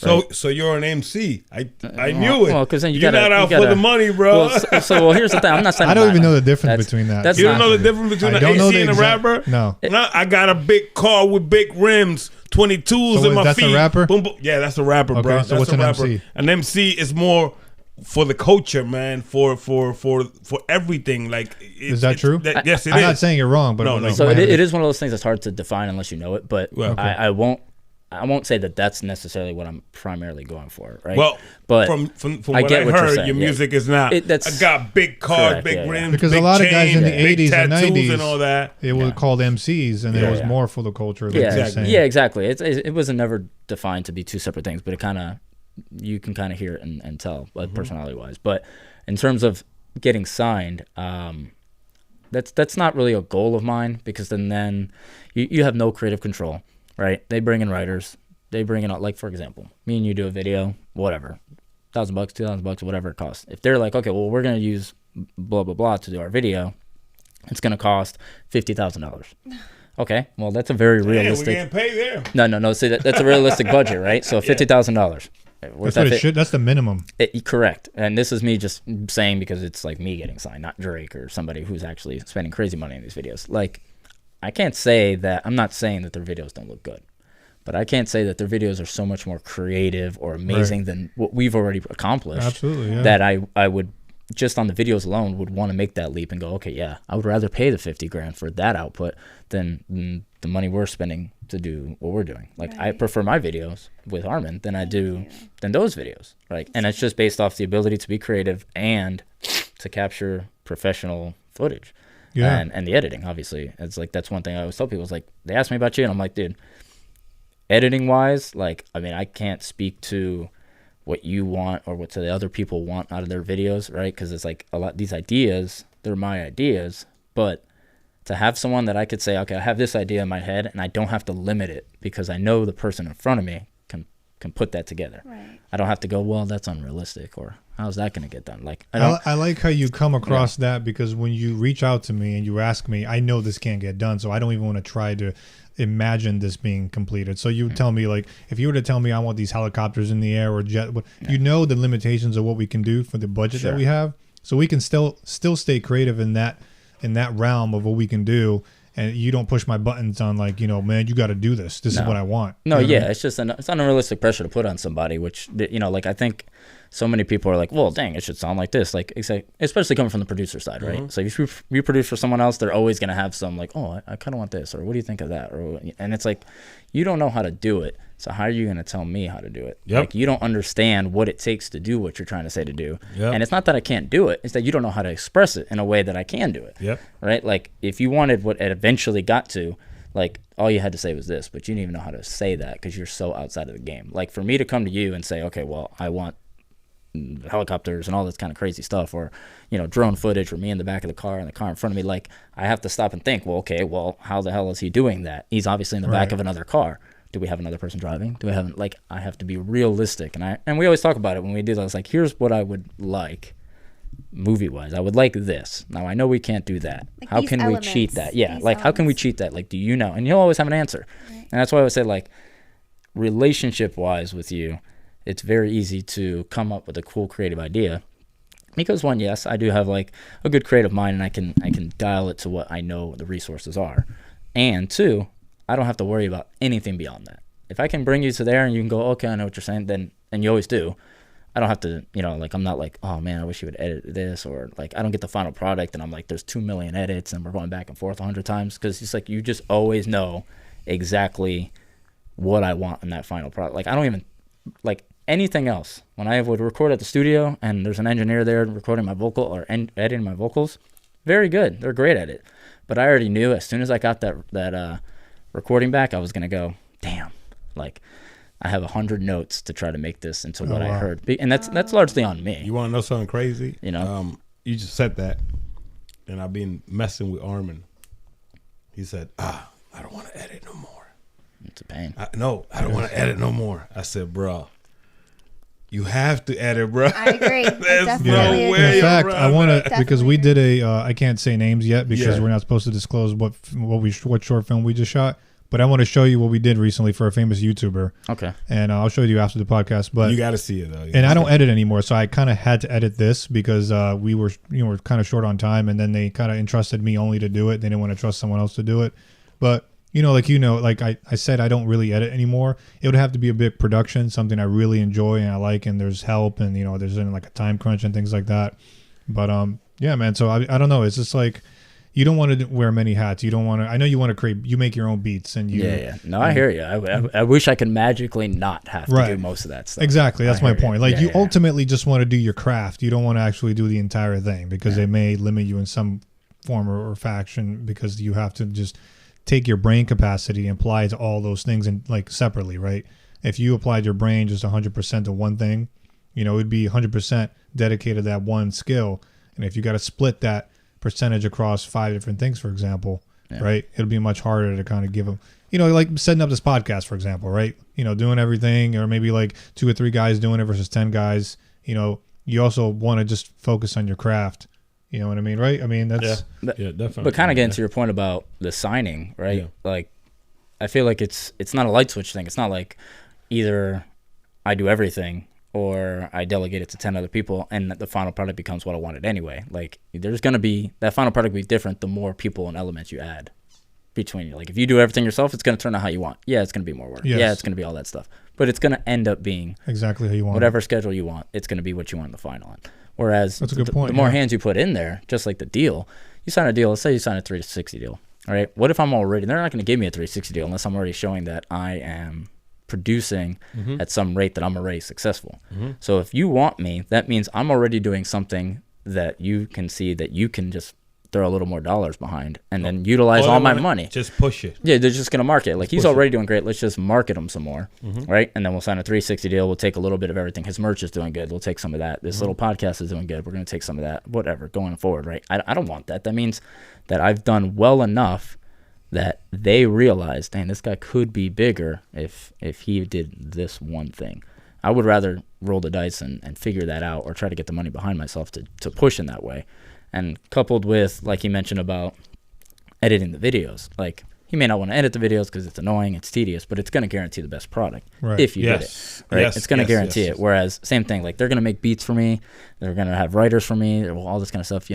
Right? So you're an MC. I knew it. Well, because then you're not out for the money, bro. Well, here's the thing. I'm not saying I don't even know the difference between that. You don't know the difference between an MC and a rapper? No. I got a big car with big rims, 22s in my that's feet. A rapper? Boom, boom. Yeah, that's a rapper, bro. So what's an MC? An MC is more for the culture, man. For everything. Like, is that true? Yes, it is. I'm not saying you're wrong, but no. So it is one of those things that's hard to define unless you know it. But I won't say that that's necessarily what I'm primarily going for, right? Well, but from what I heard, your music is not. I got big cars, big rims, because big a lot of guys chain, in the 80s and 90s and all that, it was called MCs, and it was more for the culture. Like exactly. It wasn't never defined to be two separate things, but you can kind of hear it and tell, personality wise. But in terms of getting signed, that's not really a goal of mine, because then you have no creative control. Right, they bring in writers. They bring in, like, for example, me and you do a video, whatever, $1,000, $2,000, whatever it costs. If they're like, okay, well, we're gonna use blah blah blah to do our video, it's gonna cost $50,000. Okay, well, that's a very realistic. We can't pay there. No. See, that's a realistic budget, right? So $50,000. That's what it should. That's the minimum. Correct. And this is me just saying because it's like me getting signed, not Drake or somebody who's actually spending crazy money in these videos. Like, I can't say that. I'm not saying that their videos don't look good, but I can't say that their videos are so much more creative or amazing than what we've already accomplished. Absolutely, yeah. That I would, just on the videos alone, would want to make that leap and go, okay, yeah, I would rather pay the $50,000 for that output than the money we're spending to do what we're doing. Like, I prefer my videos with Armin than those videos, right? And it's just based off the ability to be creative and to capture professional footage. Yeah. And the editing, obviously. It's like, that's one thing I always tell people. It's like, they ask me about you, and I'm like, dude, editing wise, like, I mean, I can't speak to what you want or what the other people want out of their videos, right? Because it's like, a lot these ideas, they're my ideas, but to have someone that I could say, okay, I have this idea in my head, and I don't have to limit it because I know the person in front of me can put that together. Right. I don't have to go, well, that's unrealistic, or how's that going to get done? Like, I like how you come across that, because when you reach out to me and you ask me, I know this can't get done, so I don't even want to try to imagine this being completed. So you tell me, like, if you were to tell me I want these helicopters in the air or jet, you know the limitations of what we can do for the budget that we have, so we can still stay creative in that realm of what we can do. And you don't push my buttons on, like, you know, man, you got to do this. This is what I want. No, you know what I mean? It's just it's unrealistic pressure to put on somebody, which, you know, like, I think so many people are like, well, dang, it should sound like this. Like, especially coming from the producer side, right? Mm-hmm. So if you produce for someone else, they're always going to have some, like, oh, I kind of want this, or what do you think of that? And it's like, you don't know how to do it. So how are you going to tell me how to do it? Yep. Like, you don't understand what it takes to do what you're trying to say to do. Yep. And it's not that I can't do it. It's that you don't know how to express it in a way that I can do it. Yep. Right? Like, if you wanted what it eventually got to, like, all you had to say was this, but you didn't even know how to say that because you're so outside of the game. Like, for me to come to you and say, okay, well, I want helicopters and all this kind of crazy stuff, or, you know, drone footage, or me in the back of the car and the car in front of me, like, I have to stop and think, well, okay, well, how the hell is he doing that? He's obviously in the back of another car. Do we have another person driving? Do we have, like, I have to be realistic. And we always talk about it when we do that. It's like, here's what I would like. movie wise. I would like this. Now I know we can't do that. Like how these can elements, we cheat that? Yeah, these like how can we elements. cheat that? Like, do you know? And you'll always have an answer. Right. And that's why I would say, like, relationship wise with you, it's very easy to come up with a cool creative idea. Because one, yes, I do have like a good creative mind, and I can dial it to what I know the resources are. And two, I don't have to worry about anything beyond that. If I can bring you to there and you can go, okay, I know what you're saying, then, and you always do, I don't have to, you know, like, I'm not like, oh man, I wish you would edit this, or like, I don't get the final product and I'm like, there's 2 million edits and we're going back and forth 100 times. Because it's like, you just always know exactly what I want in that final product. Like, I don't even, like, anything else. When I would record at the studio and there's an engineer there recording my vocal or editing my vocals, very good. They're great at it. But I already knew as soon as I got that recording back, I was going to go, damn, like, I have 100 notes to try to make this into what I heard. And that's largely on me. You want to know something crazy? You know? You just said that, and I've been messing with Armin. He said, I don't want to edit no more. It's a pain. I don't want to edit no more. I said, bro, you have to edit, bro. I agree. I There's definitely no agree. way In fact, I want to, Definitely because we agree. did I can't say names yet because Yeah. we're not supposed to disclose what short film we just shot. But I want to show you what we did recently for a famous YouTuber, Okay. and I'll show you after the podcast. But You got to see it, though. and I don't edit anymore, so I kind of had to edit this because we were kind of short on time, and then they kind of entrusted me only to do it. They didn't want to trust someone else to do it. But like I said, I don't really edit anymore. It would have to be a big production, something I really enjoy and I like, and there's help, and there's like a time crunch and things like that. But yeah, man. So I don't know. It's just like, you don't want to wear many hats. You don't want to. I know you want to create. You make your own beats, and you. Yeah. No, I hear you. I wish I could magically not have to do most of that stuff. Exactly. That's I my hear you. point. Like, Yeah, you yeah. ultimately just want to do your craft. You don't want to actually do the entire thing because it may limit you in some form or faction, because you have to just take your brain capacity and apply it to all those things, and like separately, right? If you applied your brain just 100% to one thing, it would be 100% dedicated to that one skill. And if you got to split that percentage across 5 different things, for example, right, it'll be much harder to kind of give them, like setting up this podcast, for example, right? Doing everything, or maybe like 2 or 3 guys doing it versus 10 guys. You also want to just focus on your craft. You know what I mean, right? I mean, that's yeah, definitely. But kind of getting to your point about the signing, right? Yeah. Like, I feel like it's not a light switch thing. It's not like either I do everything or I delegate it to 10 other people and the final product becomes what I wanted anyway. Like, there's going to be, that final product will be different the more people and elements you add between you. Like, if you do everything yourself, it's going to turn out how you want. Yeah, it's going to be more work. Yes. Yeah, it's going to be all that stuff. But it's going to end up being exactly how you want whatever schedule you want. It's going to be what you want in the final one. Whereas That's a good point, the more yeah. hands you put in there, just like the deal, you sign a deal. Let's say you sign a 360 deal. All right. What if I'm already, they're not going to give me a 360 deal unless I'm already showing that I am producing at some rate that I'm already successful. So if you want me, that means I'm already doing something that you can see that you can just throw a little more dollars behind and then utilize all my money. Just push it. Yeah, they're just going to market it. Like, he's push already doing great. Let's just market him some more, right? And then we'll sign a 360 deal. We'll take a little bit of everything. His merch is doing good. We'll take some of that. This little podcast is doing good. We're going to take some of that, whatever, going forward, right? I don't want that. That means that I've done well enough that they realize, dang, this guy could be bigger if he did this one thing. I would rather roll the dice and figure that out, or try to get the money behind myself to push in that way. And coupled with, like he mentioned about editing the videos, like, he may not want to edit the videos because it's annoying, it's tedious, but it's going to guarantee the best product if you did it. Right? Yes, it's going to yes, guarantee yes, it. yes. Whereas, same thing, like, they're going to make beats for me, they're going to have writers for me, all this kind of stuff,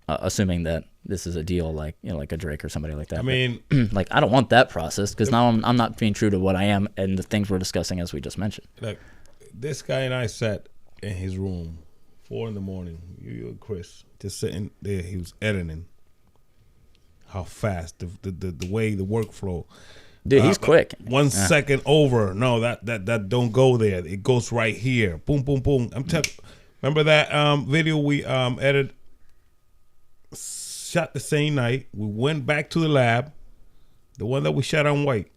assuming that this is a deal like, like a Drake or somebody like that. I mean, But, like, I don't want that process, because now I'm not being true to what I am and the things we're discussing as we just mentioned. like, this guy and I sat in his room, 4 a.m. You and Chris just sitting there. He was editing. How fast the way the workflow. Dude, he's quick. 1 second over. No, that don't go there. It goes right here. Boom, boom, boom. Remember that video we edited, shot the same night. We went back to the lab, the one that we shot on white.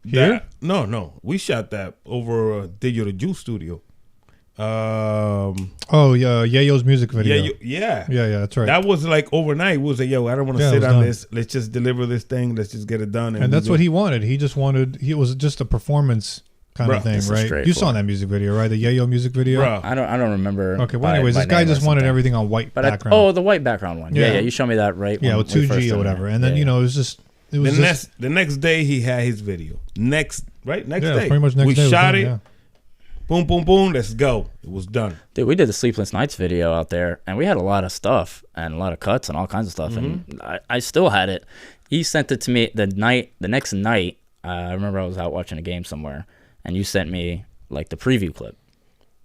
Here? No. We shot that over Digital Juice Studio. Oh yeah, Yayo's music video. Yeah. That's right. That was like overnight. We was like, yo, I don't want to Yeah, it sit was on done. this. Let's just deliver this thing. Let's just get it done. And that's what he wanted. He was just a performance kind of thing, right? You saw that music video, right? The Yayo music video. Bro. I don't remember. Okay, well, anyways, this guy just wanted everything on white background. The white background one. Yeah, you showed me that with 2G or whatever, and then it was just. It was the next day he had his video. Next day. Pretty much next day. We shot it. Yeah. Boom, boom, boom. Let's go. It was done. Dude, we did the Sleepless Nights video out there, and we had a lot of stuff and a lot of cuts and all kinds of stuff, and I still had it. He sent it to me the next night. I remember I was out watching a game somewhere, and you sent me like the preview clip,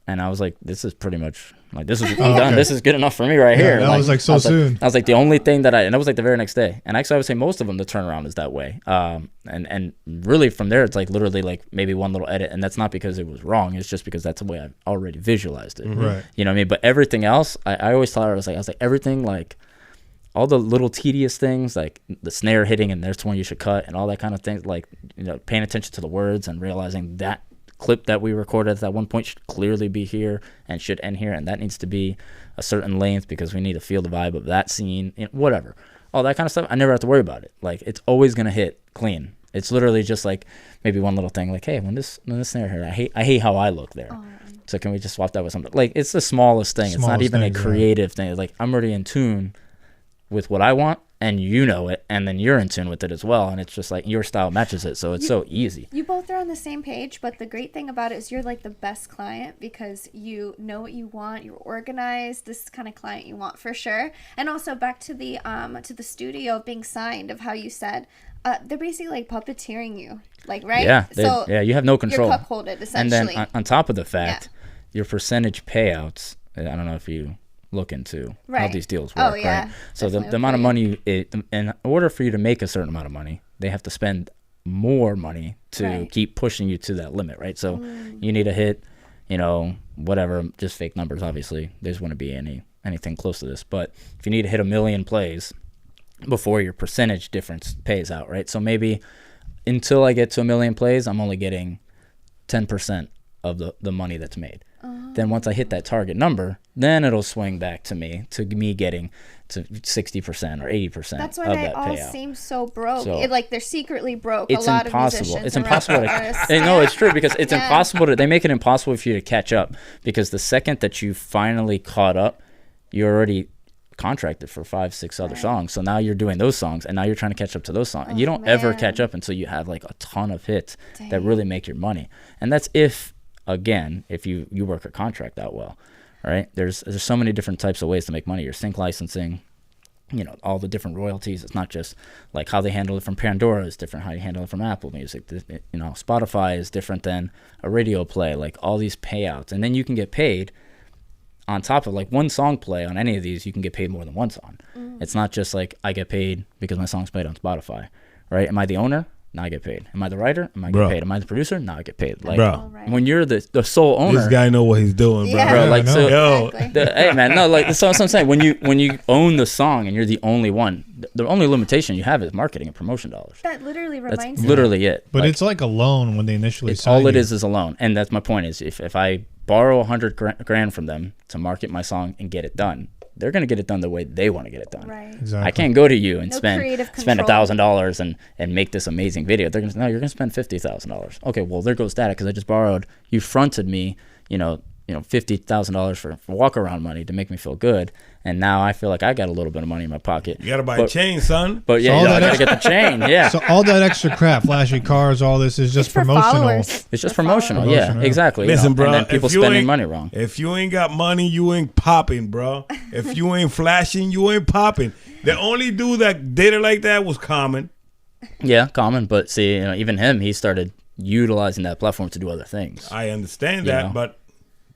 and I was like, "This is pretty much like this is I'm done. Okay. This is good enough for me right here." That was like so soon. I was like the only thing and that was like the very next day. And actually, I would say most of them the turnaround is that way. And really from there, it's like literally like maybe one little edit, and that's not because it was wrong. It's just because that's the way I've already visualized it. Right. You know what I mean? But everything else, I always thought I was like everything like. All the little tedious things like the snare hitting and there's one you should cut and all that kind of things, like, you know, paying attention to the words and realizing that clip that we recorded at that one point should clearly be here and should end here, and that needs to be a certain length because we need to feel the vibe of that scene, you know, whatever. All that kind of stuff, I never have to worry about it. Like, it's always going to hit clean. It's literally just like maybe one little thing like, hey, when this snare here, I hate how I look there. So can we just swap that with something? Like, it's the smallest thing. It's not even a creative thing. Like, I'm already in tune with what I want, and you know it, and then you're in tune with it as well, and it's just like your style matches it, so it's so easy. You both are on the same page, but the great thing about it is you're like the best client because you know what you want, you're organized. This is the kind of client you want for sure. And also back to the studio being signed, of how you said they're basically like puppeteering you, like, right? Yeah, so you have no control. You're cuckolded essentially. And then on top of the fact, your percentage payouts. I don't know if you look into how these deals work, right? So the amount of money, in order for you to make a certain amount of money, they have to spend more money to keep pushing you to that limit, right? So you need to hit, you know, whatever, just fake numbers, obviously. There's wouldn't be anything close to this. But if you need to hit 1 million plays before your percentage difference pays out, right? So maybe until I get to 1 million plays, I'm only getting 10% of the money that's made. Then once I hit that target number, then it'll swing back to me getting to 60% or 80%. That's why of they that all payout. seem so broke. Like they're secretly broke. It's a lot impossible. Of musicians it's impossible. No, it's true because it's impossible they make it impossible for you to catch up, because the second that you finally caught up, you're already contracted for 5-6 other songs. So now you're doing those songs, and now you're trying to catch up to those songs, and you don't ever catch up until you have like a ton of hits that really make your money. And that's if you work a contract out well, right? There's so many different types of ways to make money. Your sync licensing, you know, all the different royalties. It's not just like how they handle it from Pandora is different, how you handle it from Apple Music. You know, Spotify is different than a radio play, like all these payouts. And then you can get paid on top of like one song play on any of these, you can get paid more than one song. It's not just like I get paid because my song's played on Spotify, right? Am I the owner? Now I get paid. Am I the writer? Am I get paid? Am I the producer? Now I get paid. Like, when you're the sole owner, this guy know what he's doing, bro. Bro, like, so, exactly. Hey man, no, like that's what I'm saying. When you own the song and you're the only one, the only limitation you have is marketing and promotion dollars. That literally reminds me. That's literally it. But it's like a loan when they initially sign all it is a loan, and that's my point. Is if I borrow 100 grand from them to market my song and get it done, they're going to get it done the way they want to get it done. Right. Exactly. I can't go to you and spend $1,000 and make this amazing video. They're going to you're going to spend $50,000. Okay, well there goes that, because I just borrowed. You fronted me, you know, $50,000 for walk around money to make me feel good, and now I feel like I got a little bit of money in my pocket. You gotta buy a chain, son. But yeah, I gotta get the chain. Yeah. So all that extra crap, flashy cars, all this is just promotional. It's just promotional. Yeah, exactly. Listen, bro. And then people spending money wrong. If you ain't got money, you ain't popping, bro. If you ain't flashing, you ain't popping. The only dude that did it like that was Common. Yeah, Common. But see, even him, he started utilizing that platform to do other things. I understand that, but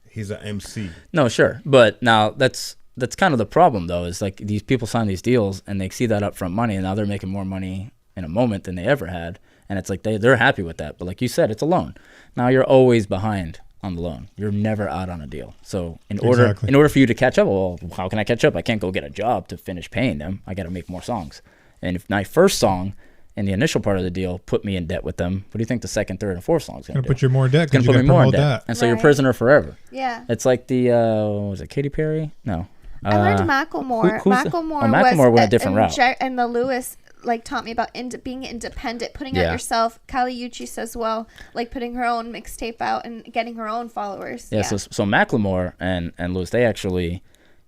he's an MC. No, sure. But now that's kind of the problem, though, is like these people sign these deals and they see that upfront money, and now they're making more money in a moment than they ever had. And it's like they're happy with that. But like you said, it's a loan. Now you're always behind on the loan. You're never out on a deal. So in order for you to catch up, well, how can I catch up? I can't go get a job to finish paying them. I got to make more songs. And if my first song in the initial part of the deal put me in debt with them, what do you think the second, third, and fourth song is going to do? Put you more in debt. It's going to put me more in debt. And so you're prisoner forever. Yeah. It's like the, was it Katy Perry? No. I learned Macklemore. Macklemore went a different route. And the Lewis like taught me about being independent, putting out yourself. Kali Uchis as well, like putting her own mixtape out and getting her own followers. Yeah. So Macklemore and Lewis,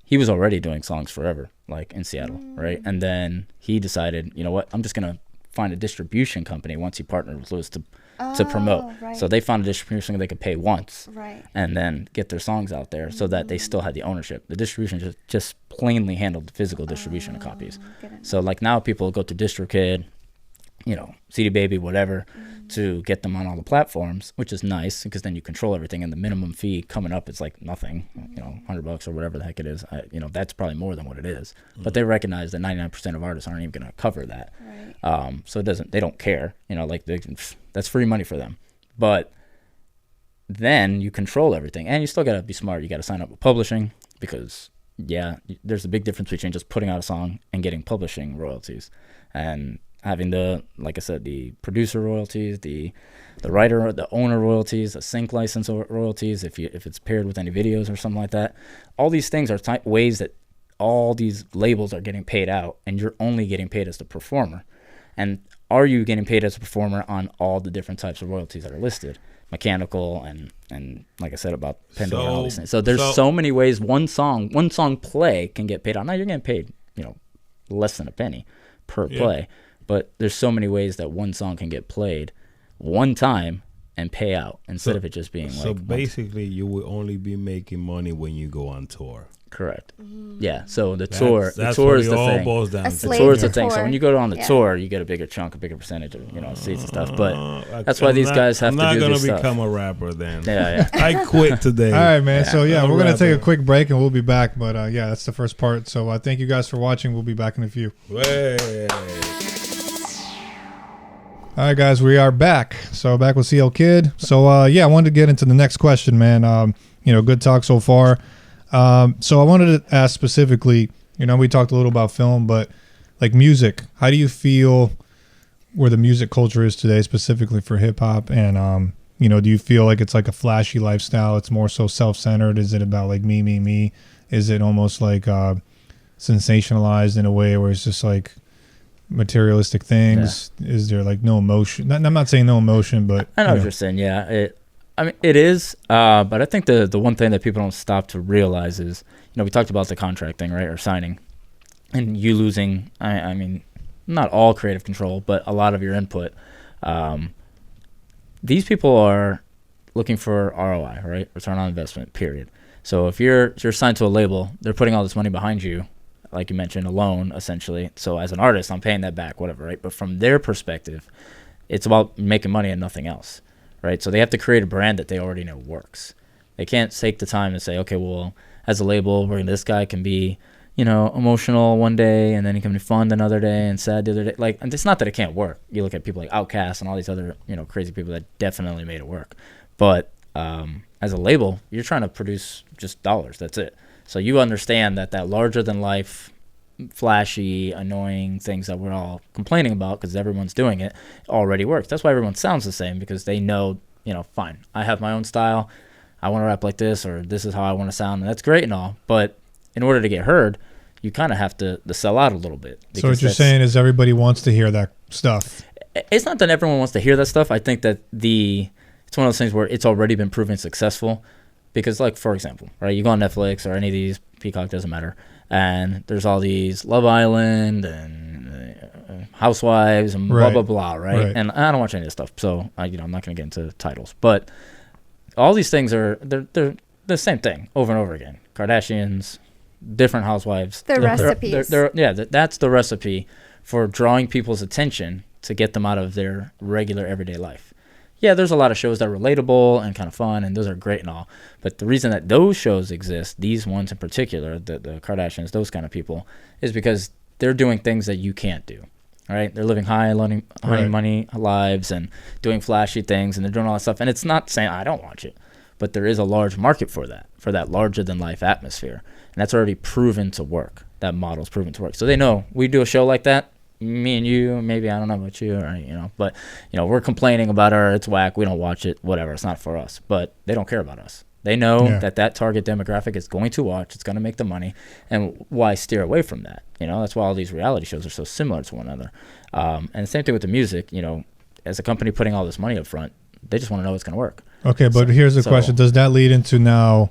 he was already doing songs forever, like in Seattle, right? And then he decided, you know what, I'm just gonna find a distribution company once he partnered with Lewis to promote. Right. So they found a distribution they could pay once, right, and then get their songs out there, so that they still had the ownership. The distribution just plainly handled the physical distribution of copies. So like now people go to DistroKid, you know, CD Baby, whatever, to get them on all the platforms, which is nice because then you control everything, and the minimum fee coming up is like nothing, you know, $100 or whatever the heck it is. You know, that's probably more than what it is. But they recognize that 99% of artists aren't even going to cover that. Right. So they don't care, you know, like that's free money for them. But then you control everything, and you still got to be smart. You got to sign up with publishing because there's a big difference between just putting out a song and getting publishing royalties, and having like I said, the producer royalties, the writer, the owner royalties, the sync license royalties, if it's paired with any videos or something like that. All these things are ways that all these labels are getting paid out, and you're only getting paid as the performer. And are you getting paid as a performer on all the different types of royalties that are listed? Mechanical and like I said about Pandora and all these things. So there's so many ways one song play can get paid out. Now you're getting paid, you know, less than a penny per play. But there's so many ways that one song can get played one time and pay out instead of it just being like. So basically, you will only be making money when you go on tour. Correct. Yeah. So the tour is the thing. The tour is the thing. So when you go on the tour, you get a bigger chunk, a bigger percentage of, you know, seats and stuff. But that's why these guys have to do this stuff. I'm not gonna become a rapper then. Yeah. I quit today. All right, man. So we're gonna take a quick break and we'll be back. But that's the first part. So thank you guys for watching. We'll be back in a few. All right, guys, we are back. So back with CL Kid. So I wanted to get into the next question, man. You know, good talk so far. So I wanted to ask specifically, you know, we talked a little about film, but like music, how do you feel where the music culture is today, specifically for hip hop? And, you know, do you feel like it's like a flashy lifestyle? It's more so self-centered? Is it about like me? Is it almost like sensationalized in a way where it's just like materialistic things? Is there like no emotion? I'm not saying no emotion, but I know what you're saying. I mean, it is, but I think the one thing that people don't stop to realize is, you know, we talked about the contract thing, right, or signing, and you losing, I mean, not all creative control, but a lot of your input. These people are looking for ROI, right, return on investment, period. So if you're signed to a label, they're putting all this money behind you, like you mentioned, a loan, essentially. So as an artist, I'm paying that back, whatever, right? But from their perspective, it's about making money and nothing else. Right, so they have to create a brand that they already know works. They can't take the time to say, okay, well, as a label, this guy can be, you know, emotional one day and then he can be fun another day and sad the other day. Like, and it's not that it can't work. You look at people like Outkast and all these other, you know, crazy people that definitely made it work. But as a label, you're trying to produce just dollars. That's it. So you understand that larger than life, flashy, annoying things that we're all complaining about because everyone's doing it already works. That's why everyone sounds the same, because they know, you know, fine, I have my own style, I want to rap like this, or this is how I want to sound, and that's great and all, but in order to get heard, you kind of have to sell out a little bit. So what you're saying is everybody wants to hear that stuff. It's not that everyone wants to hear that stuff. I think that it's one of those things where it's already been proven successful, because, like, for example, right, you go on Netflix or any of these, Peacock, doesn't matter, and there's all these Love Island and Housewives and blah, blah, blah, right? And I don't watch any of this stuff, so I'm not going to get into titles. But all these things they're the same thing over and over again. Kardashians, different housewives. The recipes. That's the recipe for drawing people's attention to get them out of their regular everyday life. Yeah, there's a lot of shows that are relatable and kind of fun, and those are great and all. But the reason that those shows exist, these ones in particular, the Kardashians, those kind of people, is because they're doing things that you can't do. Right? They're living high money lives and doing flashy things, and they're doing all that stuff. And it's not saying I don't watch it, but there is a large market for that larger than life atmosphere, and that's already proven to work. That model's proven to work. So they know we do a show like that. Me and you, maybe, I don't know about you, or, but, we're complaining about it's whack, we don't watch it, whatever, it's not for us. But they don't care about us. They know that target demographic is going to watch. It's going to make the money. And why steer away from that? That's why all these reality shows are so similar to one another. And the same thing with the music. As a company putting all this money up front, they just want to know it's going to work. Okay, but here's the question. Does that lead into now,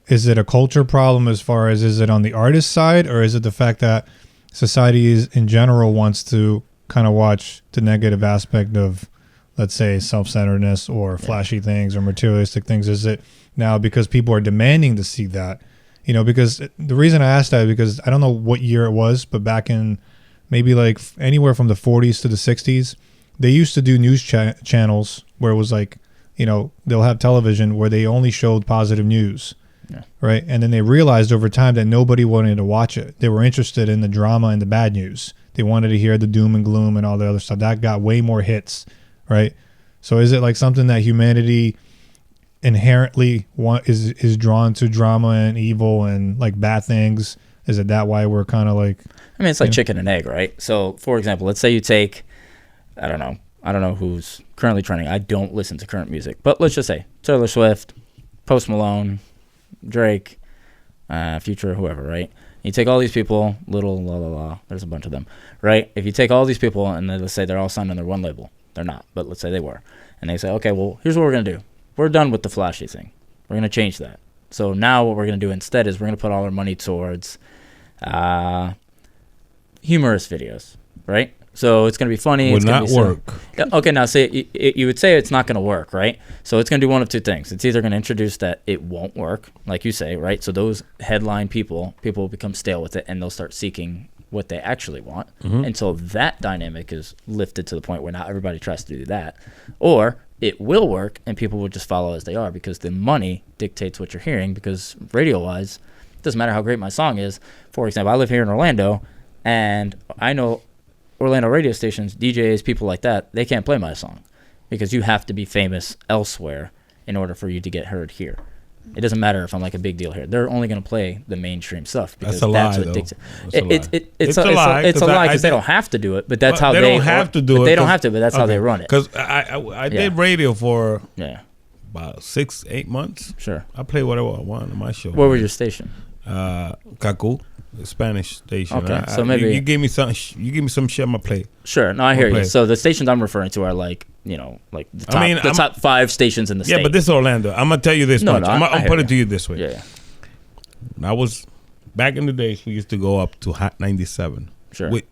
is it a culture problem as far as, is it on the artist side, or is it the fact that society in general wants to kind of watch the negative aspect of, let's say, self-centeredness or flashy things or materialistic things? Is it now because people are demanding to see that? Because the reason I asked that is because I don't know what year it was, but back in maybe like anywhere from the 40s to the 60s, they used to do news channels where it was like, they'll have television where they only showed positive news. Yeah. Right. And then they realized over time that nobody wanted to watch it. They were interested in the drama and the bad news. They wanted to hear the doom and gloom and all the other stuff. That got way more hits. Right. So is it like something that humanity inherently is drawn to drama and evil and like bad things? Is it that why we're kind of like, it's like chicken and egg, right? So for example, let's say you take, I don't know who's currently trending. I don't listen to current music, but let's just say Taylor Swift, Post Malone, Drake, Future, whoever, right? You take all these people, there's a bunch of them, right? If you take all these people and let's say they're all signed under one label, they're not, but let's say they were, and they say, okay, well, here's what we're gonna do. We're done with the flashy thing. We're gonna change that. So now what we're gonna do instead is we're gonna put all our money towards humorous videos, right? So it's going to be funny. Would not work. Okay, now say you would say it's not going to work, right? So it's going to do one of two things. It's either going to introduce that it won't work, like you say, right? So those headline people will become stale with it, and they'll start seeking what they actually want until that dynamic is lifted to the point where not everybody tries to do that. Or it will work, and people will just follow as they are because the money dictates what you're hearing, because radio-wise, it doesn't matter how great my song is. For example, I live here in Orlando, and I know Orlando radio stations, DJs, people like that, they can't play my song because you have to be famous elsewhere in order for you to get heard here. It doesn't matter if I'm like a big deal here. They're only going to play the mainstream stuff because that's what dictates. It's a lie because they don't have to do it, but that's how they don't have to do it. They don't have to, but that's how they run it. Because I did radio for about 6-8 months. Sure. I play whatever I want on my show. Where was your station? Cacu. The Spanish station. Okay, so maybe you give me some. You give me some shit, I'ma play. Sure, no, I hear you. So the stations I'm referring to are like like the top 5 stations in the state. Yeah, but this is Orlando. I'm gonna tell you this much. I'm gonna put it to you this way. Yeah. I was back in the days. We used to go up to Hot 97 with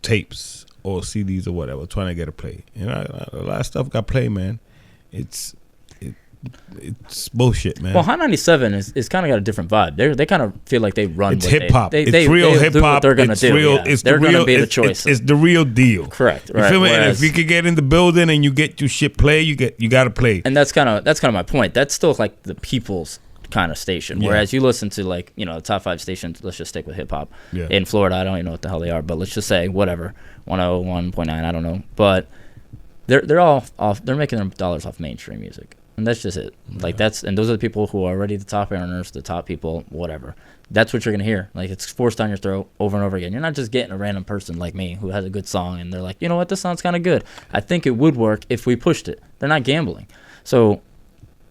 tapes or CDs or whatever, trying to get a play. A lot of stuff got played, man. It's bullshit, man. Well, Hot 97 is kind of got a different vibe. They kind of feel like they run. It's hip hop. It's real hip hop. They're gonna do. Real, yeah. They're gonna be the choice. It's the real deal. Correct. You feel me? And if you could get in the building and you get your shit play, you got to play. And that's kind of my point. That's still like the people's kind of station. Whereas you listen to like the top 5 stations. Let's just stick with hip hop. Yeah. In Florida, I don't even know what the hell they are, but let's just say whatever 101.9. I don't know, but they're all off. They're making their dollars off mainstream music. And that's just it. Like and those are the people who are already the top earners, the top people, whatever. That's what you're gonna hear. Like it's forced down your throat over and over again. You're not just getting a random person like me who has a good song and they're like, you know what, this sounds kind of good. I think it would work if we pushed it. They're not gambling. So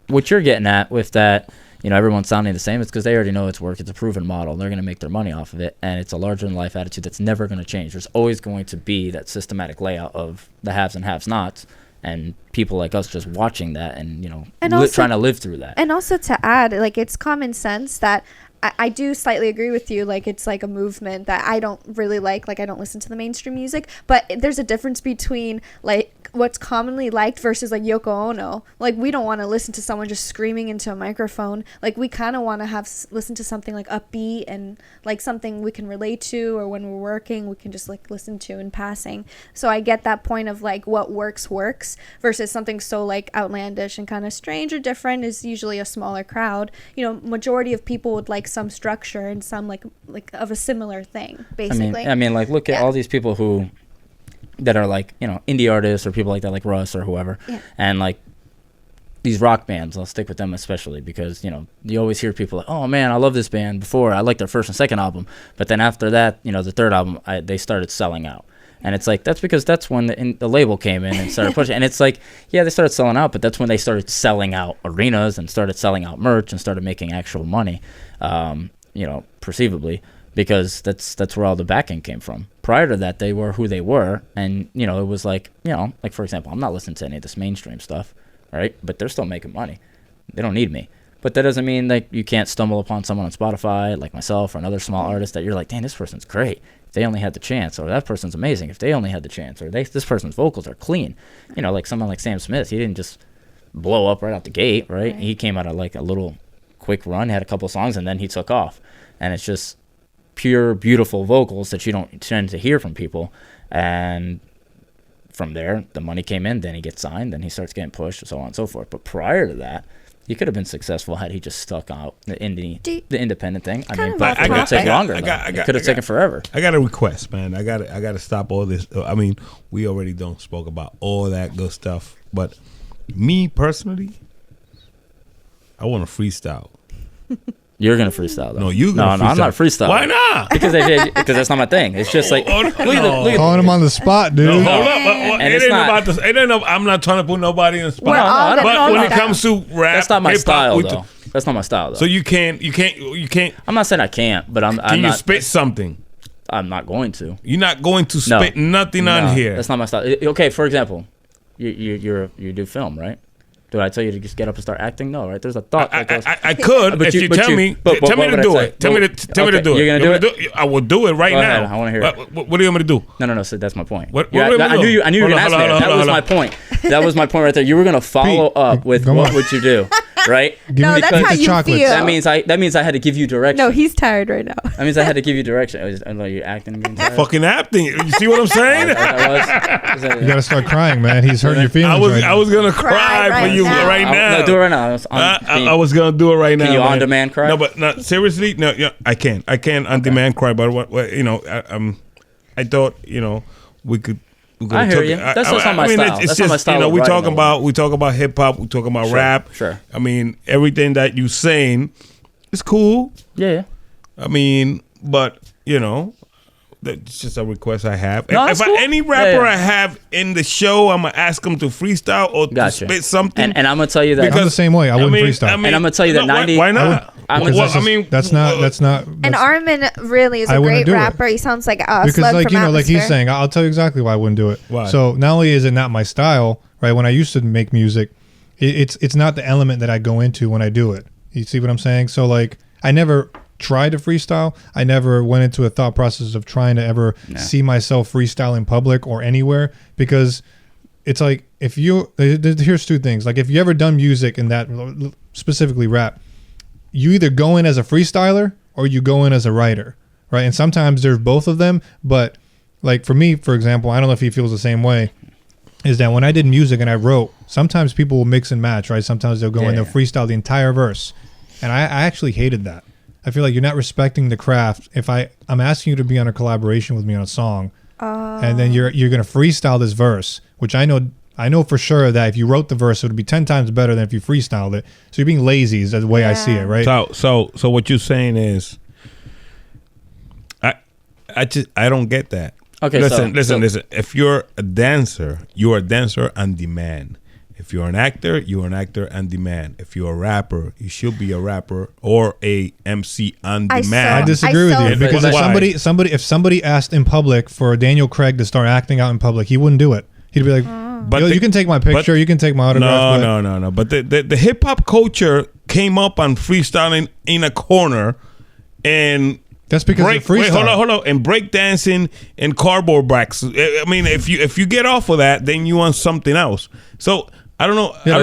what you're getting at with that, everyone's sounding the same, it's because they already know it's work. It's a proven model. They're gonna make their money off of it, and it's a larger than life attitude that's never gonna change. There's always going to be that systematic layout of the haves and have-nots. And people like us just watching that and, trying to live through that. And also to add, like, it's common sense that I do slightly agree with you. Like, it's like a movement that I don't really like. Like, I don't listen to the mainstream music. But there's a difference between, like, what's commonly liked versus, like, Yoko Ono. Like, we don't want to listen to someone just screaming into a microphone. Like, we kind of want to listen to something, like, upbeat and, like, something we can relate to, or when we're working, we can just, like, listen to in passing. So I get that point of, like, what works versus something so, like, outlandish and kind of strange or different is usually a smaller crowd. Majority of people would like some structure and some, like of a similar thing, basically. I mean, like, look at all these people who that are like indie artists or people like that, like Russ or whoever, and like these rock bands. I'll stick with them especially because you always hear people like, oh man, I love this band. Before I liked their first and second album, but then after that, the third album, they started selling out. And it's like, that's because that's when the label came in and started pushing. And it's like, yeah, they started selling out, but that's when they started selling out arenas and started selling out merch and started making actual money, perceivably, because that's where all the backing came from. Prior to that, they were who they were. And, it was like, like, for example, I'm not listening to any of this mainstream stuff, right? But they're still making money. They don't need me. But that doesn't mean that you can't stumble upon someone on Spotify, like myself or another small artist, that you're like, dang, this person's great. They only had the chance, or that person's amazing if they only had the chance, or this person's vocals are clean. Like someone like Sam Smith, he didn't just blow up right out the gate, right? He came out of like a little quick run, had a couple songs, and then he took off. And it's just pure, beautiful vocals that you don't tend to hear from people. And from there, the money came in, then he gets signed, then he starts getting pushed, so on and so forth. But prior to that, he could have been successful had he just stuck out the independent thing. I mean, but it could have taken longer. It could have taken forever. I got a request, man. I got to stop all this. I mean, we already don't spoke about all that good stuff, but me personally, I want to freestyle. You're gonna freestyle though. No, you gonna freestyle. No, I'm not freestyling. Why not? Because that's not my thing. It's just like look at calling him on the spot, dude. No, hold up. It ain't about this. I'm not trying to put nobody in the spot. But when it comes to rap, that's not my hip-hop, style though. That's not my style though. So you can't. I'm not saying I can't, but I'm Can you not, spit something? I'm not going to. You're not going to spit nothing on here. That's not my style. Okay, for example, you do film, right? Did I tell you to just get up and start acting? No, right? There's a thought. I could if you tell me. Tell me to do it. Tell me to do it. You're gonna do it? I will do it right now. I want to hear it. What do you want me to do? No. So that's my point. What I knew you were gonna ask me that. That was my point. That was my point right there. You were gonna follow up with what would you do, right? No, that's how you feel. That means I had to give you direction. No, he's tired right now. That means I had to give you direction. I know you're acting. Fucking acting. You see what I'm saying? You gotta start crying, man. He's hurting your feelings. I was gonna cry for you right now. No, do it right now. I was gonna do it right now. Can you on demand cry? No, but seriously, no. I can't. I can't on demand cry. But I thought we could. I hear you. That's not my style. It's just my style. We talk about hip hop. We talk about rap. Sure. I mean, everything that you saying is cool. Yeah. I mean, but that's just a request I have. No, if cool. any rapper I have in the show, I'm gonna ask them to freestyle or to spit something. And I'm gonna tell you that I'm the same way. I wouldn't freestyle. And I'm gonna tell you that 90. Why not? That's not. And Armin really is a great rapper. He sounds like a because, slug like from like he's saying, I'll tell you exactly why I wouldn't do it. Why? So not only is it not my style, right? When I used to make music, it's not the element that I go into when I do it. You see what I'm saying? So like, I never tried to freestyle. I never went into a thought process of trying to ever see myself freestyle in public or anywhere, because it's like, here's two things. Like, if you ever done music in that, specifically rap, you either go in as a freestyler or you go in as a writer, right? And sometimes there's both of them. But like for me, for example, I don't know if he feels the same way, is that when I did music and I wrote, sometimes people will mix and match, right? Sometimes they'll go in, they'll freestyle the entire verse. And I actually hated that. I feel like you're not respecting the craft. If I'm asking you to be on a collaboration with me on a song, and then you're gonna freestyle this verse, which I know for sure that if you wrote the verse, it would be 10 times better than if you freestyled it. So you're being lazy is the way I see it, right? So what you're saying is, I don't get that. Okay, listen. If you're a dancer, you're a dancer on demand. If you're an actor, you're an actor on demand. If you're a rapper, you should be a rapper or a MC on demand. I disagree with you, because if somebody asked in public for Daniel Craig to start acting out in public, he wouldn't do it. He'd be like, you can take my picture, you can take my autograph. No. But the hip hop culture came up on freestyling in a corner, and that's because of freestyle. Hold on, and break dancing and cardboard box. I mean, if you get off of that, then you want something else. So I don't know. Yeah, I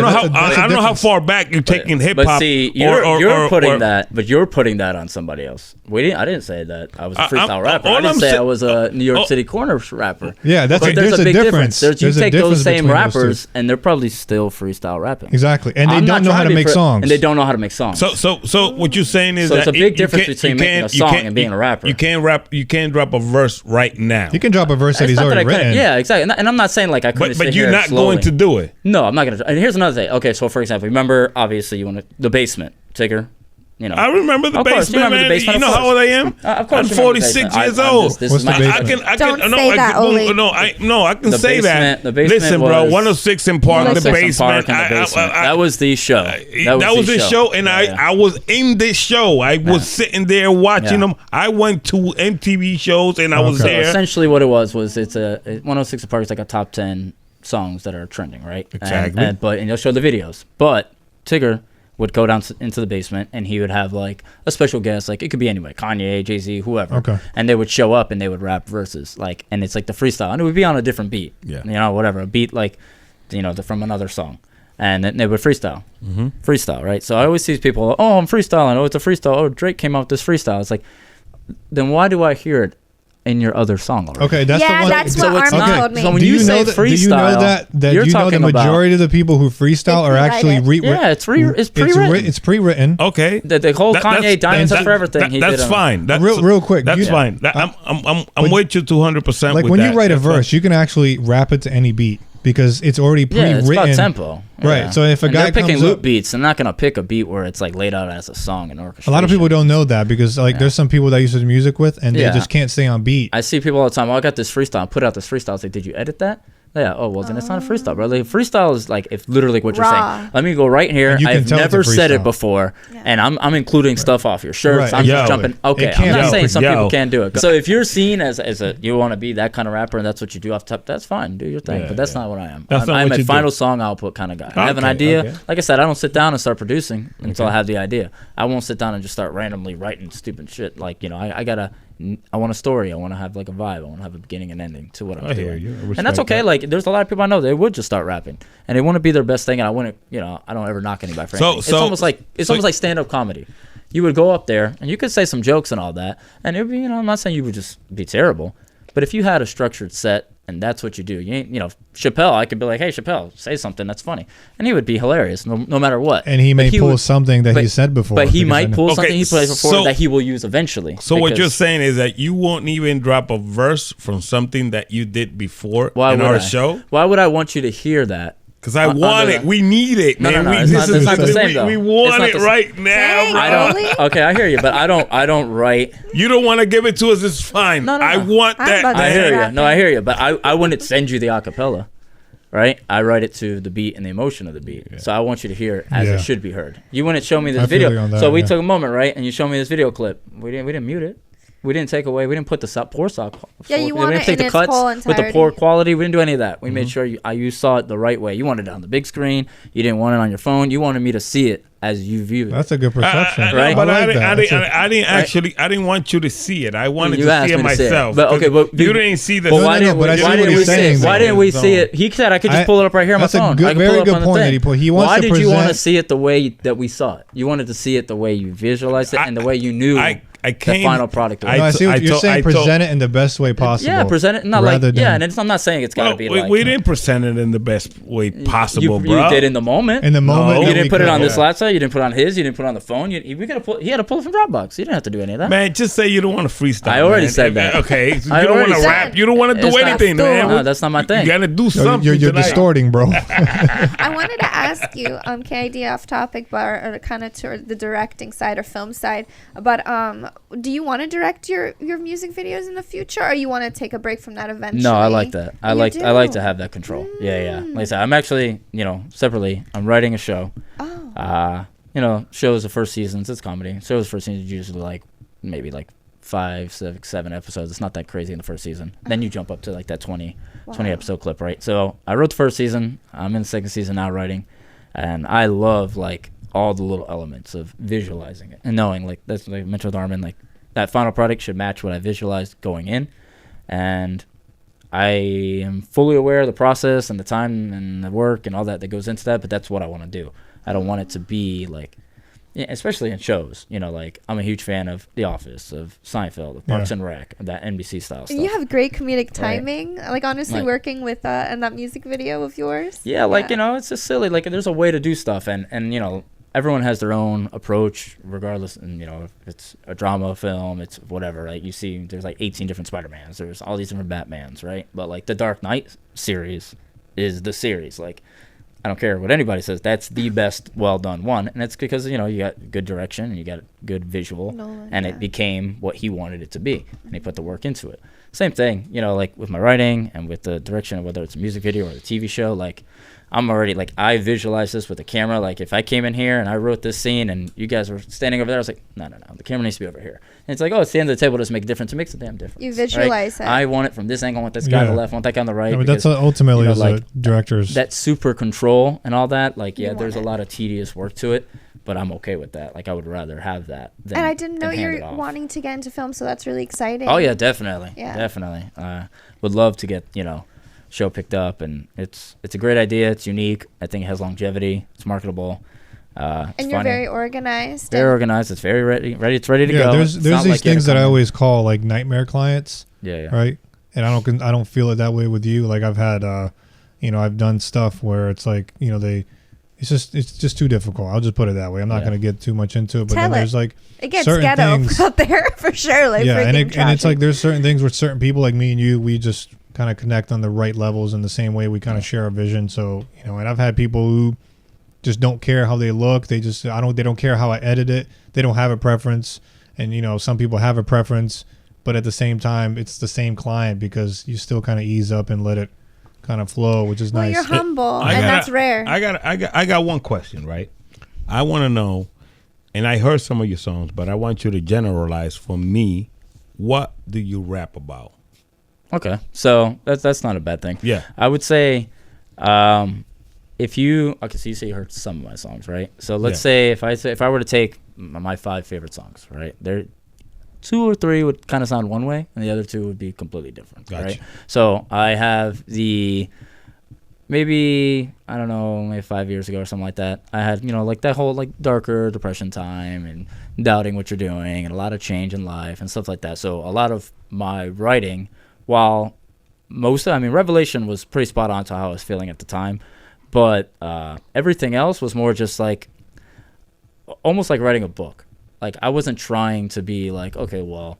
don't know how far back you're taking hip hop. But see, you're putting that on somebody else. I didn't say that I was a freestyle rapper. I didn't say I was a New York City corner rapper. Yeah, there's a big difference. You take those same rappers, and they're probably still freestyle rapping. Exactly, and they don't know how to make songs. And they don't know how to make songs. So what you're saying is that it's a big difference between making a song and being a rapper. You can't rap. You can't drop a verse right now. You can drop a verse that he's already written. Yeah, exactly. And I'm not saying like I couldn't. But you're not going to do it. No, I'm not going to. And here's another thing. Okay, so for example, remember, obviously, the Basement, Tigger, you know. I remember the Of course, you basement, remember the man. basement, You of know how course. old I am? Of course I'm you remember the 46 basement. years I'm old. just- this What's is the my- basement? Don't say that, Oli. I can The say basement- that. the basement Listen, bro, was- 106 in Park, the 106 in basement. Park and the basement. That was the show. That was the show, and I was in this show. I was sitting there watching them. I went to MTV shows, and I was Okay. there. Essentially, what it was it's 106 in Park is like a top 10 songs that are trending, right? Exactly. But they'll show the videos. But Tigger would go down into the basement, and he would have like a special guest, like it could be anyway, Kanye, Jay-Z, whoever. Okay. And they would show up and they would rap verses, like, and it's like the freestyle, and it would be on a different beat. Yeah. You know, whatever, a beat like, you know, from another song. And then they would freestyle. Freestyle, right? So I always see people, oh, I'm freestyling. Oh, it's a freestyle. Oh, Drake came out with this freestyle. It's like, then why do I hear it in your other song already? Okay, that's the Yeah, one. that's So what it's Army not- told me. so when do you you say know that? Do you know freestyle, that you're you know the talking about- majority of the people who freestyle are actually They rewritten? Yeah, it's pre-written. It's pre-written. Okay. The whole Kanye Diamonds Are Forever thing. he That's did on- fine. That's, Real quick, That's you- fine. I'm with you 200%. Like with when that. you write a That's fine. verse, you can actually rap it to any beat because it's already Yeah, pre-written. it's about tempo. Right, Yeah. so if a And guy they're picking comes loop up- beats, they're not gonna pick a beat where it's like laid out as a song and orchestration. A lot of people don't know that because like there's some people that I used to do music with and they Yeah. just can't stay on beat. I see people all the time. Oh, I got this freestyle. Put out this freestyle. It's like, did you edit that? Yeah. Oh, well, then it's not a freestyle, bro. Like, freestyle is like if literally what you're Raw. saying. Let me go right here. And you can I've tell it's a never said it freestyle. before, and I'm including stuff off your shirts. Right. I'm Yo, just jumping. Okay, it I'm can't not be- saying some Yo. people can't do it. So if you're seen as a you want to be that kind of rapper and that's what you do off top, that's fine. Do your thing. Yeah, but that's yeah. not what I am. That's not I'm what a you do. final song output kind of guy. I have an Okay, idea. okay. Like I said, I don't sit down and start producing until I have the idea. I won't sit down and just start randomly writing stupid shit. Like, you know, I want a story. I want to have like a vibe. I want to have a beginning and ending to what I'm I doing. hear you. I And respect that's okay. that. Like, there's a lot of people I know they would just start rapping, and it wouldn't be their best thing. And I wouldn't, you know, I don't ever knock anybody for anything. It's almost like stand-up comedy. You would go up there and you could say some jokes and all that, and it would be, you know, I'm not saying you would just be terrible, but if you had a structured set and that's what you do, you ain't, you know, Chappelle, I could be like, hey, Chappelle, say something that's funny, and he would be hilarious no matter what. And he But may pull would- something that he but- said before. But he because I might know- pull Okay, something he played before so- that he will use eventually. So what you're because- saying is that you won't even drop a verse from something that you did before Why in would our I? show? Why would I want you to hear that? Because I On- want under it. the- We need it, No, man. no, we, it's this not- is it's not the we- same, though. We It's want not it the same. right now, Dang, bro. I don't. Really? Okay, I hear you, but I don't write. You don't want to give it to us. It's fine. No, no, I no. want I'm that. about to I man. hear you. rapping. No, I hear you, but I wouldn't send you the acapella, right? I write it to the beat and the emotion of the beat. So I want you to hear it as Yeah. it should be heard. You wouldn't show me I this feel you video. on that, So we yeah. took a moment, right? And you showed me this video clip. We didn't mute it. We didn't take away. We didn't put the poor sock. Yeah, you we want didn't it take in the its cuts whole with the entirety. poor quality. We didn't do any of that. We Mm-hmm. made sure you saw it the right way. You wanted it on the big screen. You didn't want it on your phone. You wanted me to see it as you view it. That's a good perception. I know, Right? but I I, like didn't, that. I, That's didn't, a- I didn't actually. I didn't want you to see it. I wanted You to asked see it me to see it. myself. But okay, 'Cause but you didn't see the. But No, why no, didn't but I see why what didn't you're we see saying, it? Why though. didn't we see it? He said I could just pull it up right here on my That's a phone. good- I can very pull it up good on the point that thing. he put. He wants Why to did you want to present- see it the way that we saw it? You wanted to see it the way you visualized it and the way you knew I came. the final product. Was. No, I see what I you're told- saying. I told- Present it in the best way possible. Yeah, present it. Not like rather yeah, than- and I'm not saying it's got to Well, be we, like we didn't present it in the best way possible, you bro. did in the moment. in the moment. No. You that didn't we put it could, on yeah. this laptop. You didn't put it on his. You didn't put it on the phone. He had to pull it from Dropbox. You didn't have to do any of that. Man, just say you don't want to freestyle. I already man. said that. Okay, so I you don't already want to said rap. it. You don't want to do It's not- anything, man. No, that's not my thing. You gotta do Yo, something. You're tonight. distorting, bro. I wanted to ask you, KID off topic, but or kind of to the directing side or film side. But do you want to direct your music videos in the future, or you want to take a break from that eventually? No, I like that. I You like do? to have that control. Yeah. Like I said, I'm actually, separately, I'm writing a show. Oh. Shows the first seasons, it's comedy. Shows the first season is usually like maybe like 5, 6, 7 episodes. It's not that crazy in the first season. Then you jump up to like that 20 episode clip, right? So I wrote the first season. I'm in the second season now writing, and I love like all the little elements of visualizing it and knowing like that's like I mentioned with Armin, like that final product should match what I visualized going in, and I am fully aware of the process and the time and the work and all that goes into that, but that's what I want to do. I don't want it to be like, especially in shows, like I'm a huge fan of The Office, of Seinfeld, of Parks and Rec, that NBC style stuff. You have great comedic timing. Like honestly, Like- working with in that music video of yours. Yeah, it's just silly. Like there's a way to do stuff, and everyone has their own approach, regardless. And if it's a drama film, it's whatever. Like you see, there's like 18 different Spider-Mans. There's all these different Batmans, right? But like the Dark Knight series is the series. Like I don't care what anybody says. That's the best, well done one, and it's because you got good direction, and you got good visual, visual, and it became what he wanted it to be, and he put the work into it. Same thing, like with my writing and with the direction, whether it's a music video or a TV show. Like, I'm already I visualize this with the camera. Like, if I came in here and I wrote this scene and you guys were standing over there, I was like, no, the camera needs to be over here. And it's like, oh, it's the end of the table. It doesn't make a difference. It makes a damn difference. You visualize it. I want it from this angle. I want this guy on the left. I want that guy on the right. I mean, that's ultimately as a director's. That super control and all that. Like, yeah, there's a lot of tedious work to it, but I'm okay with that. Like, I would rather have that than. And I didn't know you're wanting to get into film, so that's really exciting. Oh yeah, definitely. Yeah. Definitely. Would love to get show picked up, and it's a great idea. It's unique. I think it has longevity. It's marketable. It's and you're funny. very organized. Very organized. It's very ready. It's ready to go. There's these things that I always call like nightmare clients. Yeah. Right. And I don't feel it that way with you. Like, I've had, I've done stuff where it's like, it's just too difficult. I'll just put it that way. I'm not going to get too much into it. But then there's like it gets certain ghetto things out there for sure. Like, yeah, and it's like there's certain things with certain people like me and you. We just kind of connect on the right levels in the same way. We kind of share a vision. So and I've had people who just don't care how they look. They don't care how I edit it. They don't have a preference. And some people have a preference, but at the same time, it's the same client because you still kind of ease up and let it kind of flow, which is nice. You're humble, and that's rare. I got one question, right? I want to know, and I heard some of your songs, but I want you to generalize for me. What do you rap about? Okay, so that's not a bad thing. Yeah, I would say, if you so you say you heard some of my songs, right? So let's say if I were to take my 5 favorite songs, right? There, 2 or 3 would kind of sound one way, and the other 2 would be completely different, right? So I have maybe 5 years ago or something like that. I had like that whole like darker depression time and doubting what you're doing and a lot of change in life and stuff like that. So a lot of my writing, while Revelation was pretty spot on to how I was feeling at the time, but everything else was more just like almost like writing a book. Like, I wasn't trying to be like, okay, well,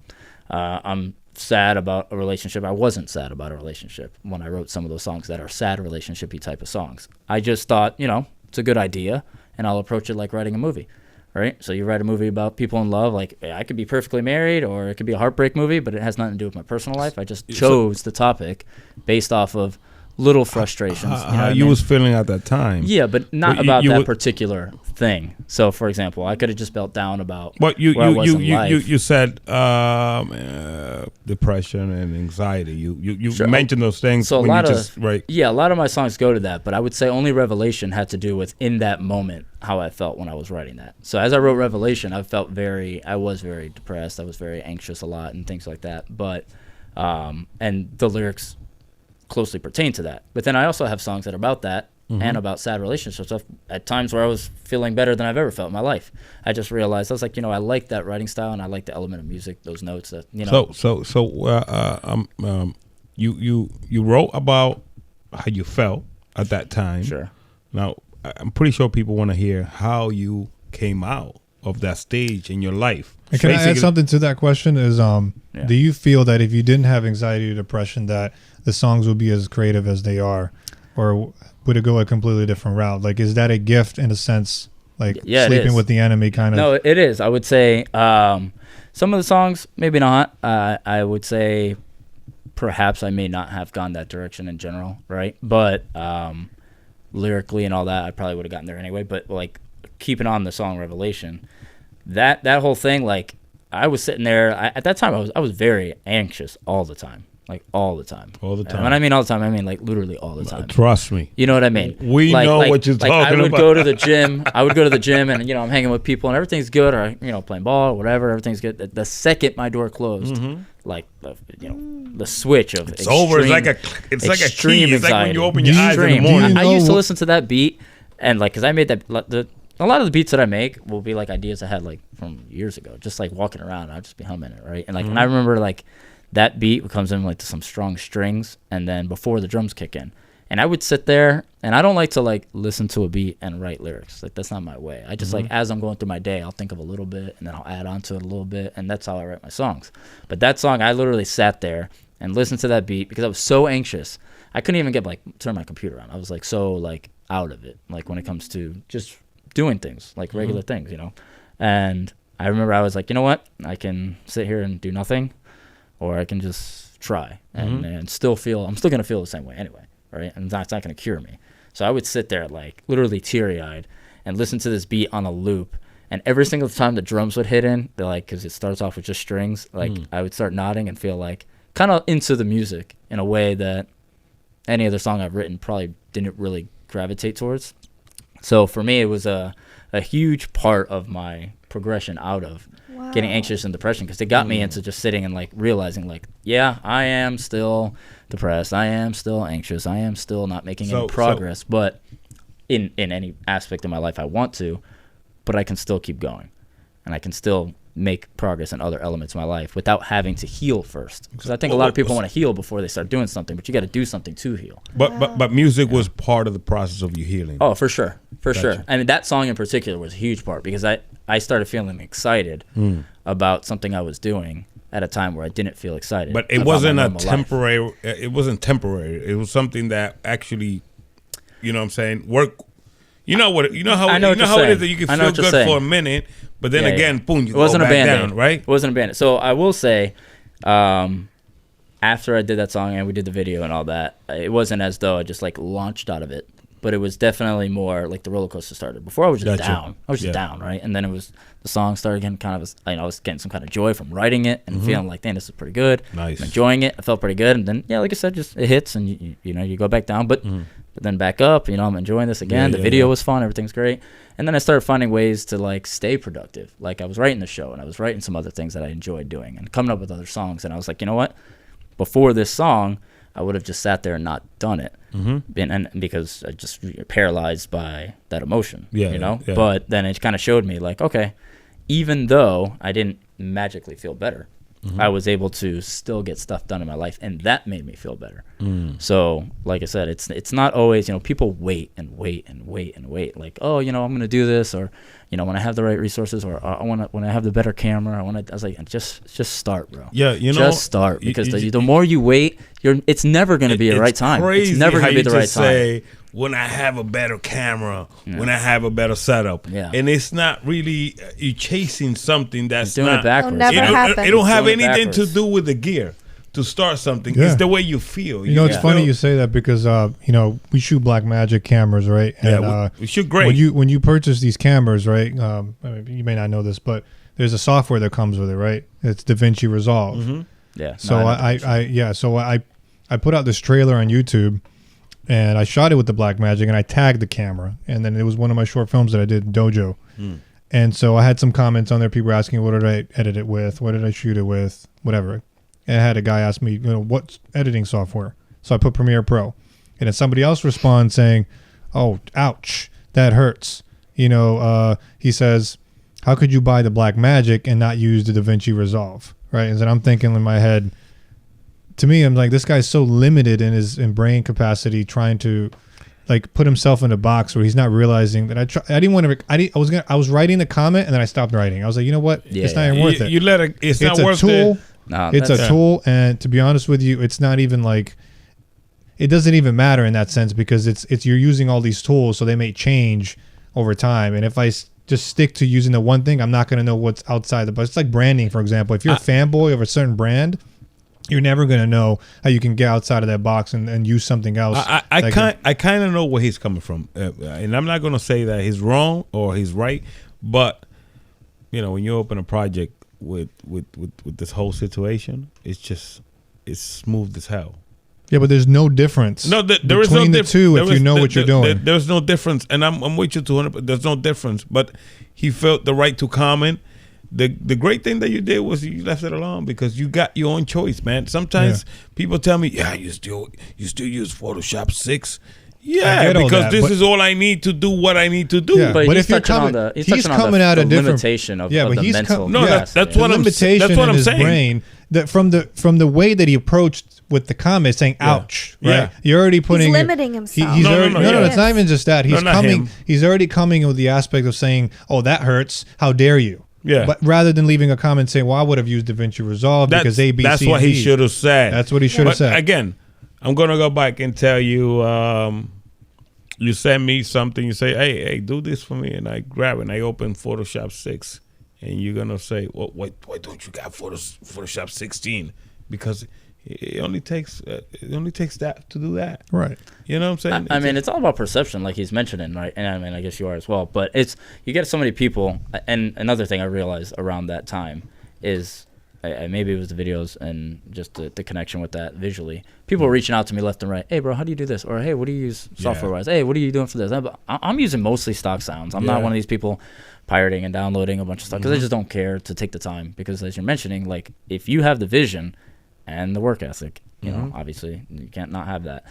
I'm sad about a relationship. I wasn't sad about a relationship when I wrote some of those songs that are sad relationship-y type of songs. I just thought, it's a good idea, and I'll approach it like writing a movie, right? So you write a movie about people in love, like, I could be perfectly married, or it could be a heartbreak movie, but it has nothing to do with my personal life. I just chose the topic based off of little frustrations. How you was feeling at that time. Yeah, but not about that particular thing. So, for example, I could have just felt down about where I was in life. You said depression and anxiety. You mentioned those things. So when a lot of my songs go to that, but I would say only Revelation had to do with in that moment how I felt when I was writing that. So as I wrote Revelation, I was very depressed. I was very anxious a lot and things like that. But and the lyrics closely pertain to that. But then I also have songs that are about that and about sad relationships stuff at times where I was feeling better than I've ever felt in my life. I just realized I was like, I like that writing style and I like the element of music, those notes that you wrote about how you felt at that time. Sure. Now I'm pretty sure people want to hear how you came out of that stage in your life. And can I add something to that question? Is do you feel that if you didn't have anxiety or depression that the songs would be as creative as they are, or would it go a completely different route? Like, is that a gift in a sense, like sleeping with the enemy kind of? No, it is. I would say some of the songs, maybe not. I would say perhaps I may not have gone that direction in general, right? But lyrically and all that, I probably would have gotten there anyway. But like keeping on the song Revelation, that whole thing, like I was sitting there at that time. I was very anxious all the time. Like all the time. All the time. And when I mean all the time, I mean like literally all the time. Trust me. You know what I mean? We know what you're talking about. I would go to the gym. And I'm hanging with people and everything's good, or playing ball or whatever. Everything's good. The second my door closed, like the switch of it's over. It's like a key. It's like when you open your eyes in the morning. I used to listen to that beat and like because I made that a lot of the beats that I make will be like ideas I had like from years ago, just like walking around. I'll just be humming it, right? And like and I remember like. That beat comes in like to some strong strings, and then before the drums kick in, and I would sit there, and I don't like to like listen to a beat and write lyrics. Like that's not my way. I just like as I'm going through my day, I'll think of a little bit, and then I'll add on to it a little bit, and that's how I write my songs. But that song, I literally sat there and listened to that beat because I was so anxious. I couldn't even get turn my computer on. I was like so like out of it, like when it comes to just doing things, like regular things, you know. And I remember I was like, you know what? I can sit here and do nothing, or I can just try and still feel, I'm still going to feel the same way anyway, right? And that's not going to cure me. So I would sit there like literally teary-eyed and listen to this beat on a loop. And every single time the drums would hit in, they're like, because it starts off with just strings, like I would start nodding and feel like kind of into the music in a way that any other song I've written probably didn't really gravitate towards. So for me, it was a huge part of my progression out of getting anxious and depression, because it got me into just sitting and like realizing like, yeah, I am still depressed, I am still anxious, I am still not making any progress, but in any aspect of my life I want to, but I can still keep going, and I can still make progress in other elements of my life without having to heal first. Because I think a lot of people want to heal before they start doing something, but you got to do something to heal. But music was part of the process of you healing. Oh, for sure. Sure. I mean, that song in particular was a huge part, because I started feeling excited about something I was doing at a time where I didn't feel excited. But it wasn't a temporary. It wasn't temporary. It was something that actually, you know what I'm saying, work. You know how it is that you can feel good for a minute, but then again, boom, you go back down, right? It wasn't a band-aid. So I will say, after I did that song and we did the video and all that, it wasn't as though I just like launched out of it, but it was definitely more like the roller coaster started. Before I was just down. I was just down, right? And then it was, the song started getting kind of, I was getting some kind of joy from writing it and feeling like, damn, this is pretty good. Nice. I'm enjoying it. I felt pretty good. And then, like I said, just it hits and you go back down, but then back up, I'm enjoying this again. The video was fun. Everything's great. And then I started finding ways to like stay productive. Like I was writing the show and I was writing some other things that I enjoyed doing and coming up with other songs. And I was like, you know what? Before this song, I would have just sat there and not done it. And because I just paralyzed by that emotion, But then it kind of showed me like, okay, even though I didn't magically feel better, I was able to still get stuff done in my life, and that made me feel better. So, like I said, it's not always, people wait and wait and wait and wait. Like, oh, I'm going to do this, or, when I have the right resources, or when I have the better camera, I was like, just start, bro. Yeah, just start, because the more you wait, it's never going to be the right time. It's never going to be the right time. When I have a better camera, when I have a better setup, and it's not really you chasing something that's doing it backwards. It'll never happen. It don't have anything to do with the gear to start something. It's the way you feel. It's funny you say that, because we shoot Blackmagic cameras, right? And, we shoot great. When you purchase these cameras, right? You may not know this, but there's a software that comes with it, right? It's DaVinci Resolve. Yeah. So I put out this trailer on YouTube. And I shot it with the Blackmagic, and I tagged the camera. And then it was one of my short films that I did in Dojo. And so I had some comments on there. People were asking, what did I edit it with? What did I shoot it with? Whatever. And I had a guy ask me, what editing software? So I put Premiere Pro. And then somebody else responds saying, oh, ouch, that hurts. He says, how could you buy the Blackmagic and not use the DaVinci Resolve? Right? And then I'm thinking in my head, to me, I'm like, this guy's so limited in his brain capacity, trying to like put himself in a box where he's not realizing that I didn't want to. I was writing the comment, and then I stopped writing. I was like, you know what? It's not even worth it. You let it. It's not worth it. It's a tool. Tool, and to be honest with you, it's not even like. It doesn't even matter in that sense, because it's you're using all these tools, so they may change over time. And if I just stick to using the one thing, I'm not going to know what's outside the box. It's like branding, for example. If you're a fanboy of a certain brand, you're never going to know how you can get outside of that box and use something else. I kind of know where he's coming from. And I'm not going to say that he's wrong or he's right. But, when you open a project with this whole situation, it's smooth as hell. Yeah, but there's no difference. No, there between is no the two if you know what you're doing. There's no difference. And I'm with you 200%. There's no difference. But he felt the right to comment. The great thing that you did was you left it alone, because you got your own choice, man. Sometimes people tell me, you still use Photoshop 6. Yeah, because this is all I need to do what I need to do. Yeah, but if you're coming, he's coming out a different limitation of the mental. That's what I'm saying. That's what I'm saying. Brain, that from the way that he approached with the comment, saying "ouch," right? Yeah. You're already putting. He's limiting himself. No, it's not even just that. He's coming. He's already coming with the aspect of saying, "Oh, that hurts. How dare you?" Yeah. But rather than leaving a comment saying, well, I would have used DaVinci Resolve because A, B, that's C, what and he D. should have said. That's what he should have said. Again, I'm going to go back and tell you, you send me something, you say, hey, do this for me, and I grab it and I open Photoshop 6, and you're gonna say, well, why don't you got Photoshop 16? Because it only takes that to do that. Right. You know what I'm saying? I mean, it's all about perception, like he's mentioning, right? And I mean, I guess you are as well. But you get so many people, and another thing I realized around that time is, maybe it was the videos and just the connection with that visually. People were reaching out to me left and right. Hey, bro, how do you do this? Or, hey, what do you use software-wise? Hey, what are you doing for this? I'm using mostly stock sounds. I'm not one of these people pirating and downloading a bunch of stuff because I just don't care to take the time. Because as you're mentioning, like, if you have the vision and the work ethic, you know, obviously you can't not have that,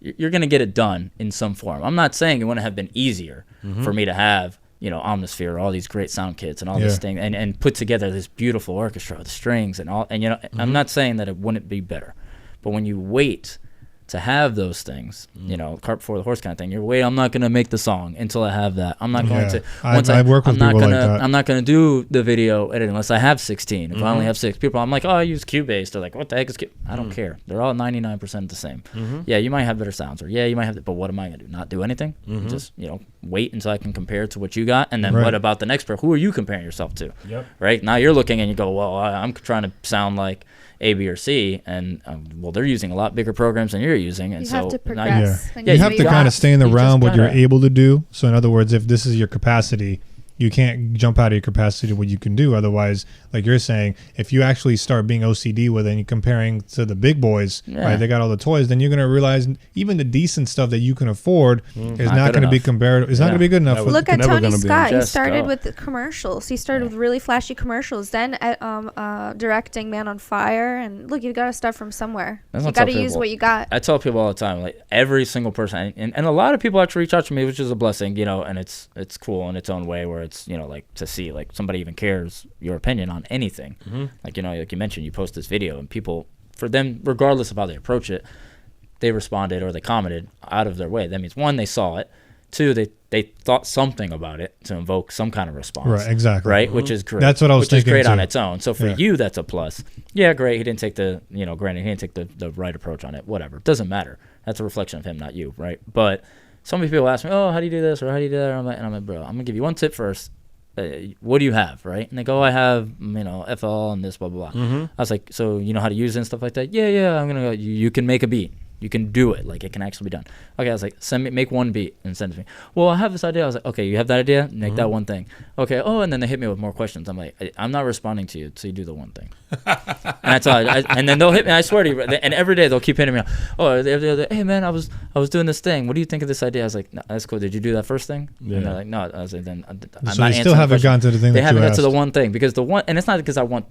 you're going to get it done in some form. I'm not saying it wouldn't have been easier for me to have, you know, Omnisphere, all these great sound kits and all this thing, and put together this beautiful orchestra with strings and all. And, you know, I'm not saying that it wouldn't be better. But when you wait to have those things, you know, cart before the horse kind of thing, I'm not going to make the song until I have that. I'm not going to. I work with people like that. I'm not going to do the video editing unless I have 16. If I only have 6 people, I'm like, oh, I use Cubase. They're like, what the heck is Cubase? I don't care. They're all 99% the same. Yeah, you might have better sounds, or yeah, you might have, but what am I going to do? Not do anything? Just, you know, wait until I can compare it to what you got, and then what about the next person? Who are you comparing yourself to? Right now, you're looking and you go, well, I'm trying to sound like A, B, or C, and well, they're using a lot bigger programs than you're using, and You so have to progress. You have to kind of stay in the realm what you're gotta- able to do. So in other words, if this is your capacity, you can't jump out of your capacity to what you can do. Otherwise, like you're saying, if you actually start being OCD with it and you're comparing to the big boys, right? They got all the toys. Then you're gonna realize even the decent stuff that you can afford is not going to be compared. It's not going to be good enough. Look at never Tony gonna be Scott. He Just started go. with the commercials. He started with really flashy commercials. Then directing Man on Fire. And look, you got to start from somewhere. That's You what got to some use people- what you got. I tell people all the time, like every single person, and a lot of people actually reach out to me, which is a blessing, you know, and it's cool in its own way, where it's, you know, like to see like somebody even cares your opinion on anything. Like, you know, like you mentioned, you post this video and people, for them, regardless of how they approach it, they responded or they commented out of their way. That means 1, they saw it. 2, they thought something about it to invoke some kind of response. Right, exactly. Right, which is great. That's what I was thinking. Which is great too. on its own. So for you, that's a plus. Yeah, great. He didn't take the, you know, granted, he didn't take the right approach on it. Whatever. Doesn't matter. That's a reflection of him, not you, right? But so many people ask me, oh, how do you do this or how do you do that? And I'm like, bro, I'm gonna give you one tip first. What do you have, right? And they go, I have, you know, FL and this, blah, blah, blah. I was like, so you know how to use it and stuff like that? Yeah, I'm going to go, you can make a beat. You can do it. Like, it can actually be done. Okay, I was like, make one beat and send it to me. Well, I have this idea. I was like, okay, you have that idea? Make that one thing. Okay, and then they hit me with more questions. I'm like, I'm not responding to you until you do the one thing. And that's all. And then they'll hit me. I swear to you. And every day they'll keep hitting me up. Oh, the other day, hey, man, I was doing this thing. What do you think of this idea? I was like, no, that's cool. Did you do that first thing? Yeah. And they're like, no. I was like, then I'm So not they still haven't gotten to the thing They that haven't you got to the asked. one thing, because the one, and it's not because I want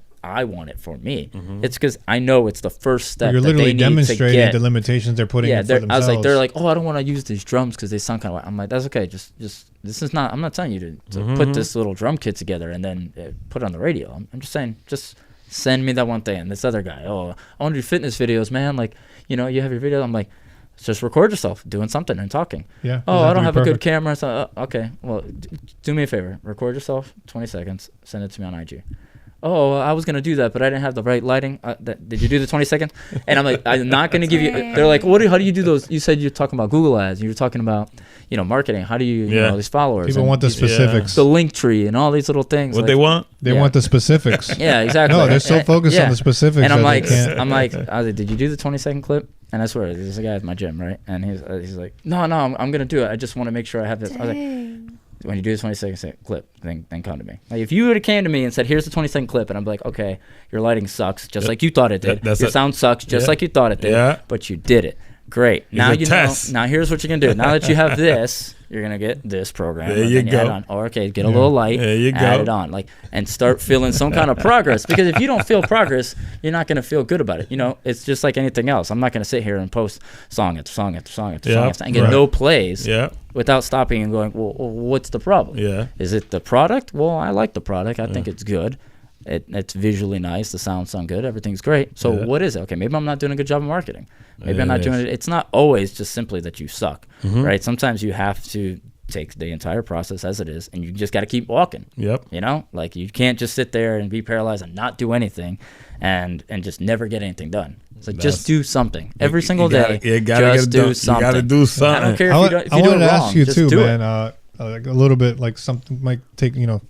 it for me. It's because I know it's the first step. You're that literally they need to demonstrating get. the limitations they're putting in for themselves. I was like, they're like, oh, I don't want to use these drums because they sound kind of. I'm like, that's okay. Just this is not. I'm not telling you to put this little drum kit together and then put it on the radio. I'm just saying, just send me that one thing. And this other guy, oh, I want to do fitness videos, man. Like, you know, you have your video. I'm like, just record yourself doing something and talking. Yeah. Oh, I don't have a good camera. So okay, well, do me a favor. Record yourself, 20 seconds. Send it to me on IG. Oh, I was going to do that, but I didn't have the right lighting. Did you do the 20 seconds? And I'm like, I'm not going to give you. They're like, how do you do those? You said you're talking about Google ads. You were talking about, you know, marketing. How do you know, these followers? People want the specifics. The link tree and all these little things. What like, they want? They want the specifics. Yeah, exactly. No, they're so focused on the specifics. And I'm that like, they can't. I was like, did you do the 20-second clip? And I swear, there's a guy at my gym, right? And he's like, no, I'm going to do it. I just want to make sure I have this. I was like, when you do the 20-second clip, then come to me. Like, if you would have came to me and said, here's the 20-second clip, and I'm like, okay, your lighting sucks, just like you thought it did. Your sound sucks, just like you thought it did. But you did it. Great. Now you know. Now here's what you're going to do. Now that you have this, you're going to get this program. There you go. Add on. Or, okay, get a little light. There you add go. it on. Like, and start feeling some kind of progress. Because if you don't feel progress, you're not going to feel good about it. You know, it's just like anything else. I'm not going to sit here and post song after song after song after song after and get no plays without stopping and going, well, what's the problem? Yeah. Is it the product? Well, I like the product. I think it's good. It's visually nice. The sounds sound good. Everything's great. So what is it? Okay, maybe I'm not doing a good job of marketing. Maybe I'm not doing it. It's not always just simply that you suck, right? Sometimes you have to take the entire process as it is, and you just got to keep walking. Yep. You know, like you can't just sit there and be paralyzed and not do anything, and just never get anything done. So just do something every single day. Just do something. You got to do something. I don't care if you do it wrong. I wanted to ask you just too, do man. it. Like a little bit, like something might take, go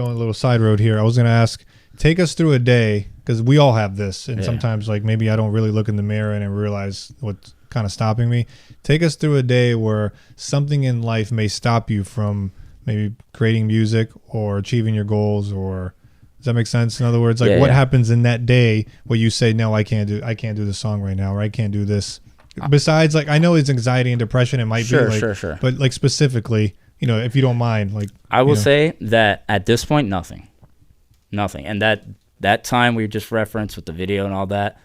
on a little side road here. I was going to ask, take us through a day, because we all have this, and sometimes like maybe I don't really look in the mirror and I realize what's kind of stopping me. Take us through a day where something in life may stop you from maybe creating music or achieving your goals, or does that make sense? In other words, like what happens in that day where you say, no, I can't do this song right now, or I can't do this. Besides, like, I know it's anxiety and depression. It might be like, sure. But like specifically, if you don't mind, like, I will say that at this point, nothing. And that time we just referenced with the video and all that,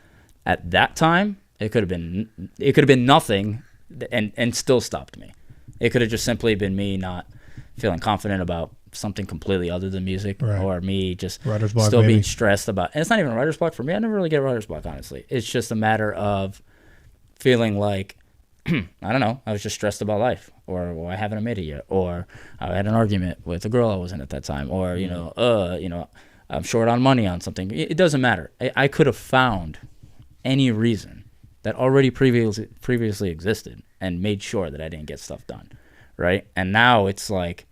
at that time, it could have been nothing and still stopped me. It could have just simply been me not feeling confident about something completely other than music, or me just writer's block, still maybe. being stressed about. And it's not even writer's block for me. I never really get writer's block, honestly. It's just a matter of feeling like, I don't know, I was just stressed about life, or I haven't made it yet, or I had an argument with a girl I was in at that time, or I'm short on money on something. It doesn't matter. I could have found any reason that already previously existed and made sure that I didn't get stuff done, right? And now it's like,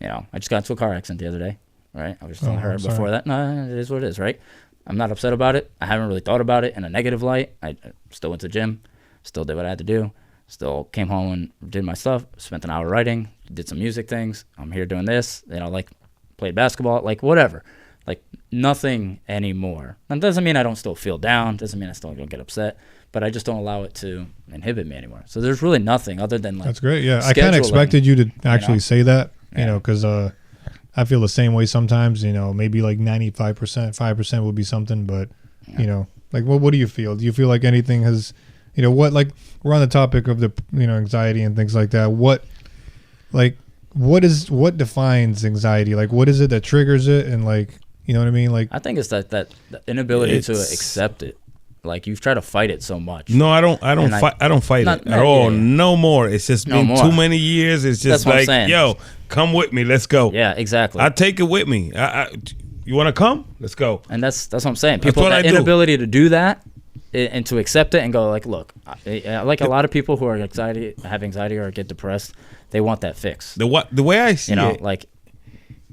I just got into a car accident the other day, right? I was just telling her before that, no, it is what it is, right? I'm not upset about it. I haven't really thought about it in a negative light. I still went to the gym, still did what I had to do, still came home and did my stuff, spent an hour writing, did some music things. I'm here doing this, like played basketball, like whatever. Like nothing anymore. That doesn't mean I don't still feel down. Doesn't mean I still don't get upset. But I just don't allow it to inhibit me anymore. So there's really nothing other than like. That's great. Yeah, I kind of expected you to actually say that. Yeah. Because I feel the same way sometimes. Maybe like 95%, 5% would be something. But like what do you feel? Do you feel like anything has, what, like we're on the topic of the anxiety and things like that. What defines anxiety? Like what is it that triggers it? And like. You know what I mean? Like I think it's that inability to accept it. Like you've tried to fight it so much. No, I don't fight it at all. No more. It's just been too many years. It's just like, yo, come with me. Let's go. Yeah, exactly. I take it with me. You want to come? Let's go. And that's what I'm saying. People that inability to do that and to accept it and go like, look, like a lot of people who are have anxiety or get depressed, they want that fix. The way I see it, like.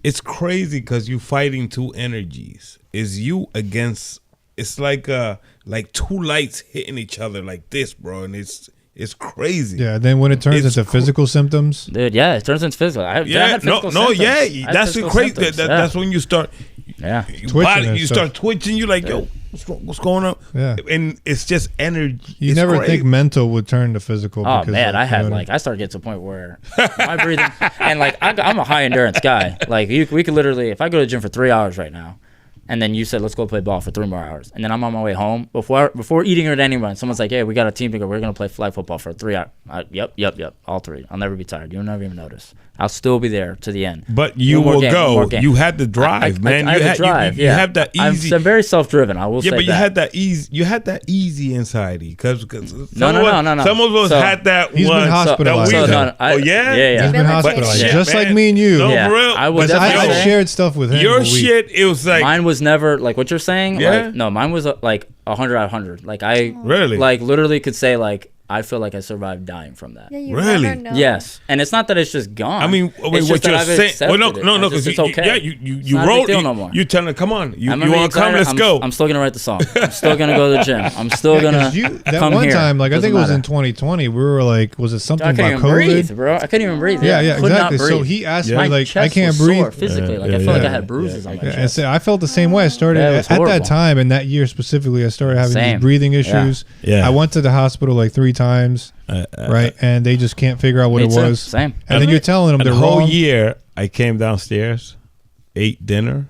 It's crazy because you fighting two energies. Is you against? It's like two lights hitting each other like this, bro, and it's crazy. Yeah. Then when it turns into physical symptoms, dude. Yeah, it turns into physical. That's crazy. That's when you start. Yeah. You start twitching. You're like, yo, what's going on? Yeah. And it's just energy. You never think mental would turn to physical. Oh man, I started getting to a point where my breathing and like I'm a high endurance guy. Like we could literally, if I go to the gym for 3 hours right now, and then you said let's go play ball for 3 more hours, and then I'm on my way home before eating or anyone, someone's like, hey, we got a team to go. We're gonna play flag football for 3 hours. Yep, all 3. I'll never be tired. You'll never even notice. I'll still be there to the end. But you will go. You had the drive, man. I had the drive. You have that easy. I'm very self-driven. I will say that. Yeah, but you had that easy. You had that easy anxiety because no. Some of us had that. He's been hospitalized. Yeah. He's been hospitalized, just like me and you. No, for real. I shared stuff with him. Your shit, it was like mine was never like what you're saying. Yeah. Like, no, mine was like 100 out of 100. Like I really, like literally could say like. I feel like I survived dying from that. Yeah, you really? never know. Yes, and it's not that it's just gone. I mean, it's what you're saying? Well, no, because it's okay. You wrote. You telling her, come on, you want to come? Let's go. I'm still gonna write the song. I'm still gonna go to the gym. I'm still gonna that come one here. time, like I think it was in 2020. We were like, was it something about COVID? Breathe, bro. I couldn't even breathe. Yeah, exactly. So he asked me like, I can't breathe physically. Like I felt like I had bruises on my chest. I felt the same way. I started at that time and that year specifically. I started having these breathing issues. Yeah. I went to the hospital like 3 times. Right, and they just can't figure out what it was. Same. And then you're telling them the whole year. I came downstairs, ate dinner,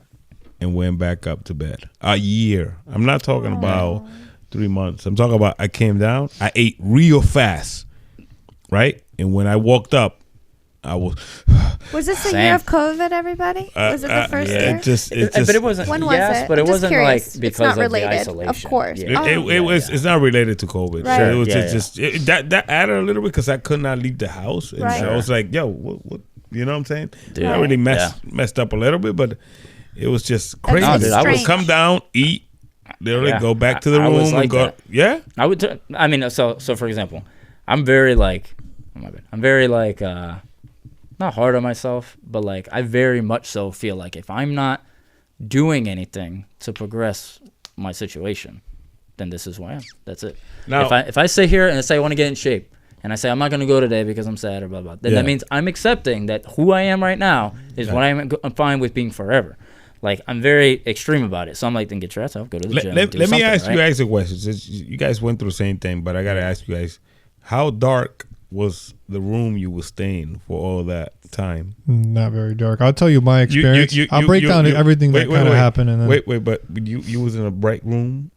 and went back up to bed. A year. I'm not talking about 3 months. I'm talking about I came down. I ate real fast, right? And when I walked up, I was. Was this the Same. year of COVID, everybody? Was it the first yeah, year? it just. But it wasn't. When was yes, it? but it I'm just wasn't curious. like because It's not of the related, isolation. of course. Yeah. It was. It's not related to COVID. Right. So it was Yeah, just that added a little bit because I could not leave the house, and Right. so I was like, "Yo, what?" You know what I'm saying? Dude. I really messed up a little bit, but it was just crazy. That's dude, I would strange. come down, eat, literally Yeah. go back to the I room was like and go. that. Yeah. I would. I mean, so for example, I'm very like, oh my bad. I'm very like, not hard on myself, but like I very much so feel like if I'm not doing anything to progress my situation, then this is who I am. That's it. Now, if I sit here and say I want to get in shape, and I say I'm not going to go today because I'm sad or blah blah, then Yeah. that means I'm accepting that who I am right now is what I'm fine with being forever. Like I'm very extreme about it, so I'm like, then get your ass up, go to the gym. let do me something, ask right? you guys a question. Since you guys went through the same thing, but I gotta ask you guys, how dark was the room you were staying for all that time? Not very dark. I'll tell you my experience. I'll break down everything that kind of happened. And then, but you was in a bright room.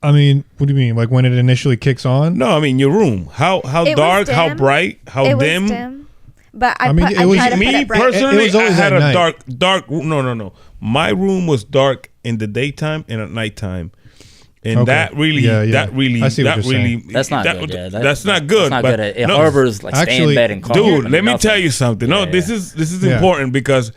I mean, what do you mean? Like when it initially kicks on? No, I mean your room. How It was dark? How dim. bright? How It dim? was dim. But I, I mean, put, it I was- tried to put Me it bright. personally, It was always I had at a night. dark. No. My room was dark in the daytime and at nighttime, and Okay. that really, Yeah, yeah. that really, I see what that you're really, saying. That's not that, good. Yeah, that's not good. That's not but good. It no, harbors like stay in Actually- bed and call. dude, I let mean, me nothing. tell you something. Yeah, No, this is Yeah. important because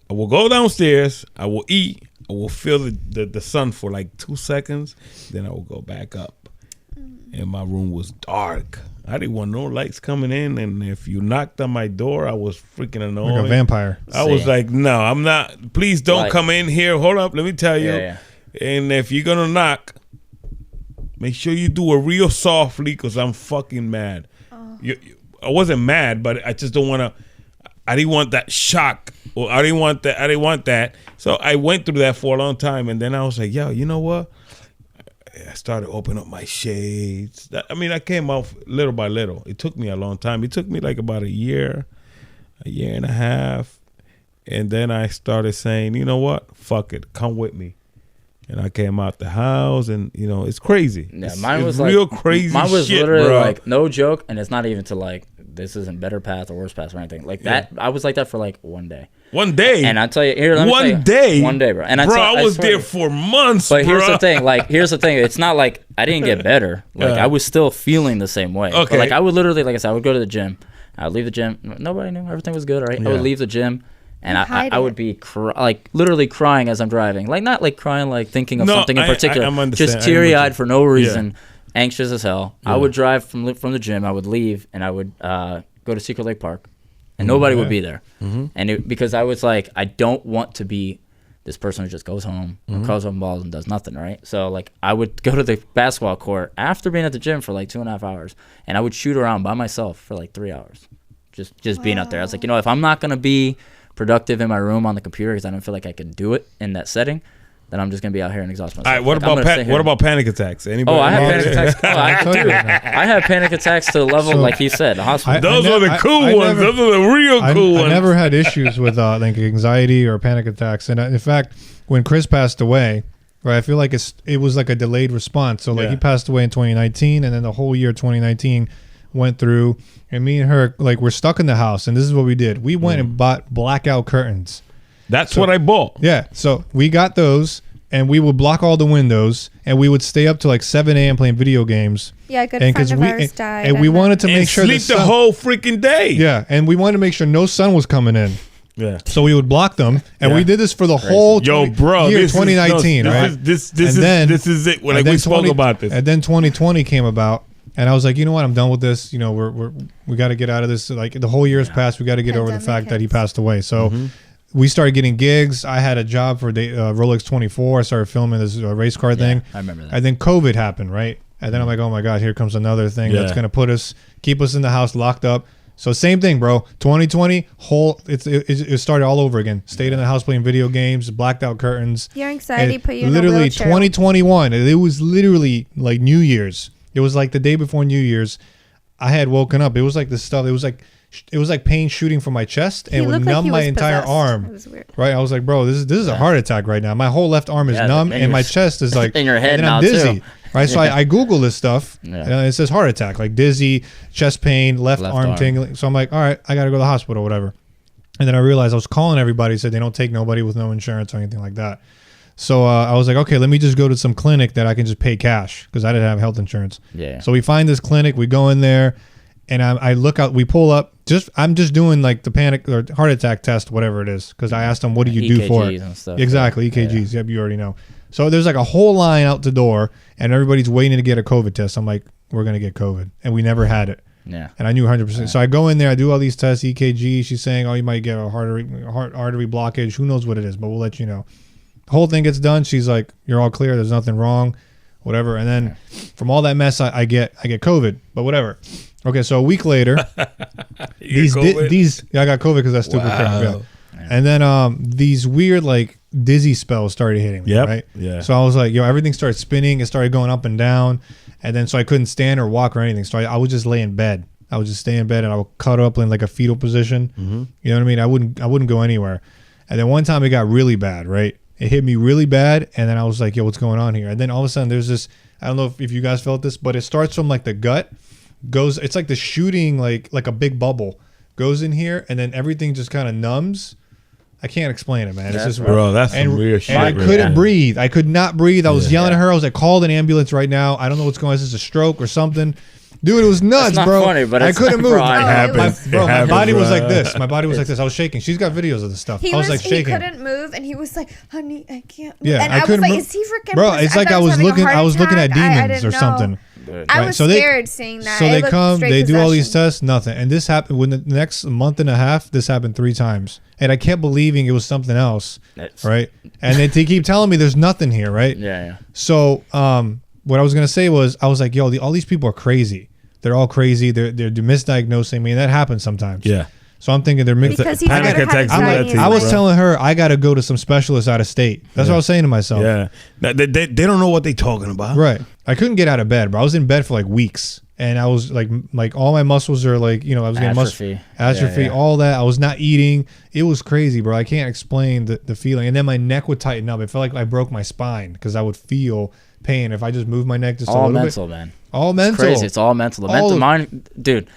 I will go downstairs, I will eat, I will feel the sun for like 2 seconds, then I will go back up, and my room was dark. I didn't want no lights coming in, and if you knocked on my door, I was freaking annoyed. Like a vampire. I was See. like, no, I'm not. Please don't Like- come in here. Hold up, let me tell you. Yeah. And if you're gonna knock, make sure you do it real softly, cause I'm fucking mad. I wasn't mad, but I just don't want to. I didn't want that shock, or I didn't want that. So I went through that for a long time, and then I was like, yo, you know what? I started opening up my shades. I came off little by little. It took me a long time. It took me like about a year and a half. And then I started saying, you know what? Fuck it. Come with me. And I came out the house, and, it's crazy. Yeah, mine was real like, crazy Mine was shit, literally bro. like, no joke, and it's not even to like, this isn't better path or worse path or anything. Like that, I was like that for like one day. One day. And I tell you, here, let me tell you, One day, bro. And bro, I was swear there to- for months, But bro. here's the thing. It's not like I didn't get better. Like I was still feeling the same way. Okay. But like I would literally, like I said, I would go to the gym. I would leave the gym. Nobody knew. Everything was good, right? I Yeah. would leave the gym, and hide I would it. be like literally crying as I'm driving. Like not like crying, like thinking of No, something in particular. I'm understand- Just I'm with teary eyed you. for no reason, anxious as hell. Yeah. I would drive from the gym. I would leave, and I would go to Secret Lake Park, and nobody would be there. And because I was like, I don't want to be this person who just goes home, calls on balls, and does nothing, right? So like I would go to the basketball court after being at the gym for like 2.5 hours, and I would shoot around by myself for like 3 hours, just being out there. I was like, if I'm not gonna be productive in my room on the computer because I don't feel like I could do it in that setting, then I'm just gonna be out here and exhaust myself. All right, what Like, I'm gonna sit here. what about panic attacks? Anybody? Oh, I have Oh, panic yeah. attacks. Oh, I have panic attacks to the level, So- like he said, the hospital. Those I are the ne- cool I ones. never- Those are the real cool I ones. never had issues with like anxiety or panic attacks, and in fact, when Chris passed away, right, I feel like it was like a delayed response. So like Yeah. he passed away in 2019, and then the whole year 2019 went through, and me and her like we're stuck in the house, and this is what we did: we went and bought blackout curtains. That's what I bought. Yeah, so we got those, and we would block all the windows, and we would stay up to like 7 a.m. playing video games. Yeah, a good And friend of we ours died. and we then- wanted to make And sure sleep the sun, whole freaking day. yeah, and we wanted to make sure no sun was coming in. Yeah. So we would block them, and Yeah. we did this for the whole Yo, bro, year this is- 2019, no, right? This And is it. Like and we then spoke about this. And then 2020 came about, and I was like, you know what? I'm done with this. We got to get out of this. Like the whole year's passed. We got to get over the Pandemic fact that he hits. passed away. So Mm-hmm. we started getting gigs. I had a job for Rolex 24. I started filming this race car thing. I remember that. And then COVID happened, right? And then I'm like, oh my God, here comes another thing that's Yeah. going to keep us in the house locked up. So same thing, bro. 2020, it started all over again. Stayed in the house playing video games, blacked out curtains. Your anxiety And put you in a literally wheelchair. 2021. It was literally like New Year's. It was like the day before New Year's. I had woken up. It was like this stuff. It was like it was like pain shooting from my chest and He it would looked like numb he my was entire possessed. arm. It was weird. Right, I was like, bro, this is a heart attack right now. My whole left arm is numb and my chest is like in your head and now I'm dizzy. too. Right, so I Google this stuff Yeah. and it says heart attack, like dizzy, chest pain, left arm tingling. So I'm like, all right, I got to go to the hospital, whatever. And then I realized I was calling everybody, said they don't take nobody with no insurance or anything like that. So I was like, okay, let me just go to some clinic that I can just pay cash because I didn't have health insurance. Yeah. So we find this clinic, we go in there, and I look out, we pull up. I'm just doing like the panic or heart attack test, whatever it is, because I asked them, what do you do for it? And stuff, Exactly, EKGs. Yep, you already know. So there's like a whole line out the door, and everybody's waiting to get a COVID test. I'm like, we're gonna get COVID, and we never had it. Yeah. And I knew 100%. So I go in there, I do all these tests, EKG. She's saying, oh, you might get a heart artery blockage. Who knows what it is, but we'll let you know. The whole thing gets done. She's like, you're all clear. There's nothing wrong, whatever. And then from all that mess, I get COVID, but whatever. Okay, so a week later, these I got COVID because that stupid crap. Yeah. And then these weird like dizzy spells started hitting me. Yep. Right. Yeah. So I was like, everything started spinning. It started going up and down. And then so I couldn't stand or walk or anything. So I would just lay in bed. I would just stay in bed and I would cuddle up in like a fetal position. Mm-hmm. You know what I mean? I wouldn't go anywhere. And then one time it got really bad, right? It hit me really bad. And then I was like, yo, what's going on here? And then all of a sudden there's this, I don't know if you guys felt this, but it starts from like the gut, it's like the shooting, like a big bubble goes in here. And then everything just kind of numbs. I can't explain it, man. It's just bro, that's some weird shit. And I couldn't breathe. I could not breathe. I was yelling at her. I was like, call an ambulance right now. I don't know what's going on. Is this a stroke or something? Dude, it was nuts, It's not bro. funny, but I couldn't move. It happens. My body was like this. My body was like this. I was shaking. She's got videos of this stuff. I was like shaking. He couldn't move, and he was like, "Honey, I can't." Yeah, and I couldn't was like, move. "Is he freaking?" Bro, it's like I was looking at demons or something. I was scared seeing that. So they come, they do all these tests, nothing. And this happened within the next month and a half. This happened 3 times, and I kept believing it was something else, right? And they keep telling me there's nothing here, right? Yeah. So what I was gonna say was, I was like, yo, all these people are crazy. They're all crazy. They're misdiagnosing me, and that happens sometimes. Yeah. So I'm thinking they're mixed. Because he's Panic never had attacks. anxiety. I was telling her I got to go to some specialist out of state. That's what I was saying to myself. Yeah. They don't know what they're talking about. Right. I couldn't get out of bed, bro. I was in bed for like weeks, and I was like all my muscles are like, I was getting atrophy, all that. I was not eating. It was crazy, bro. I can't explain the feeling. And then my neck would tighten up. It felt like I broke my spine because I would feel pain if I just moved my neck just a little bit. All mental, man. All mental. It's crazy. It's all mental. The mental mind, dude.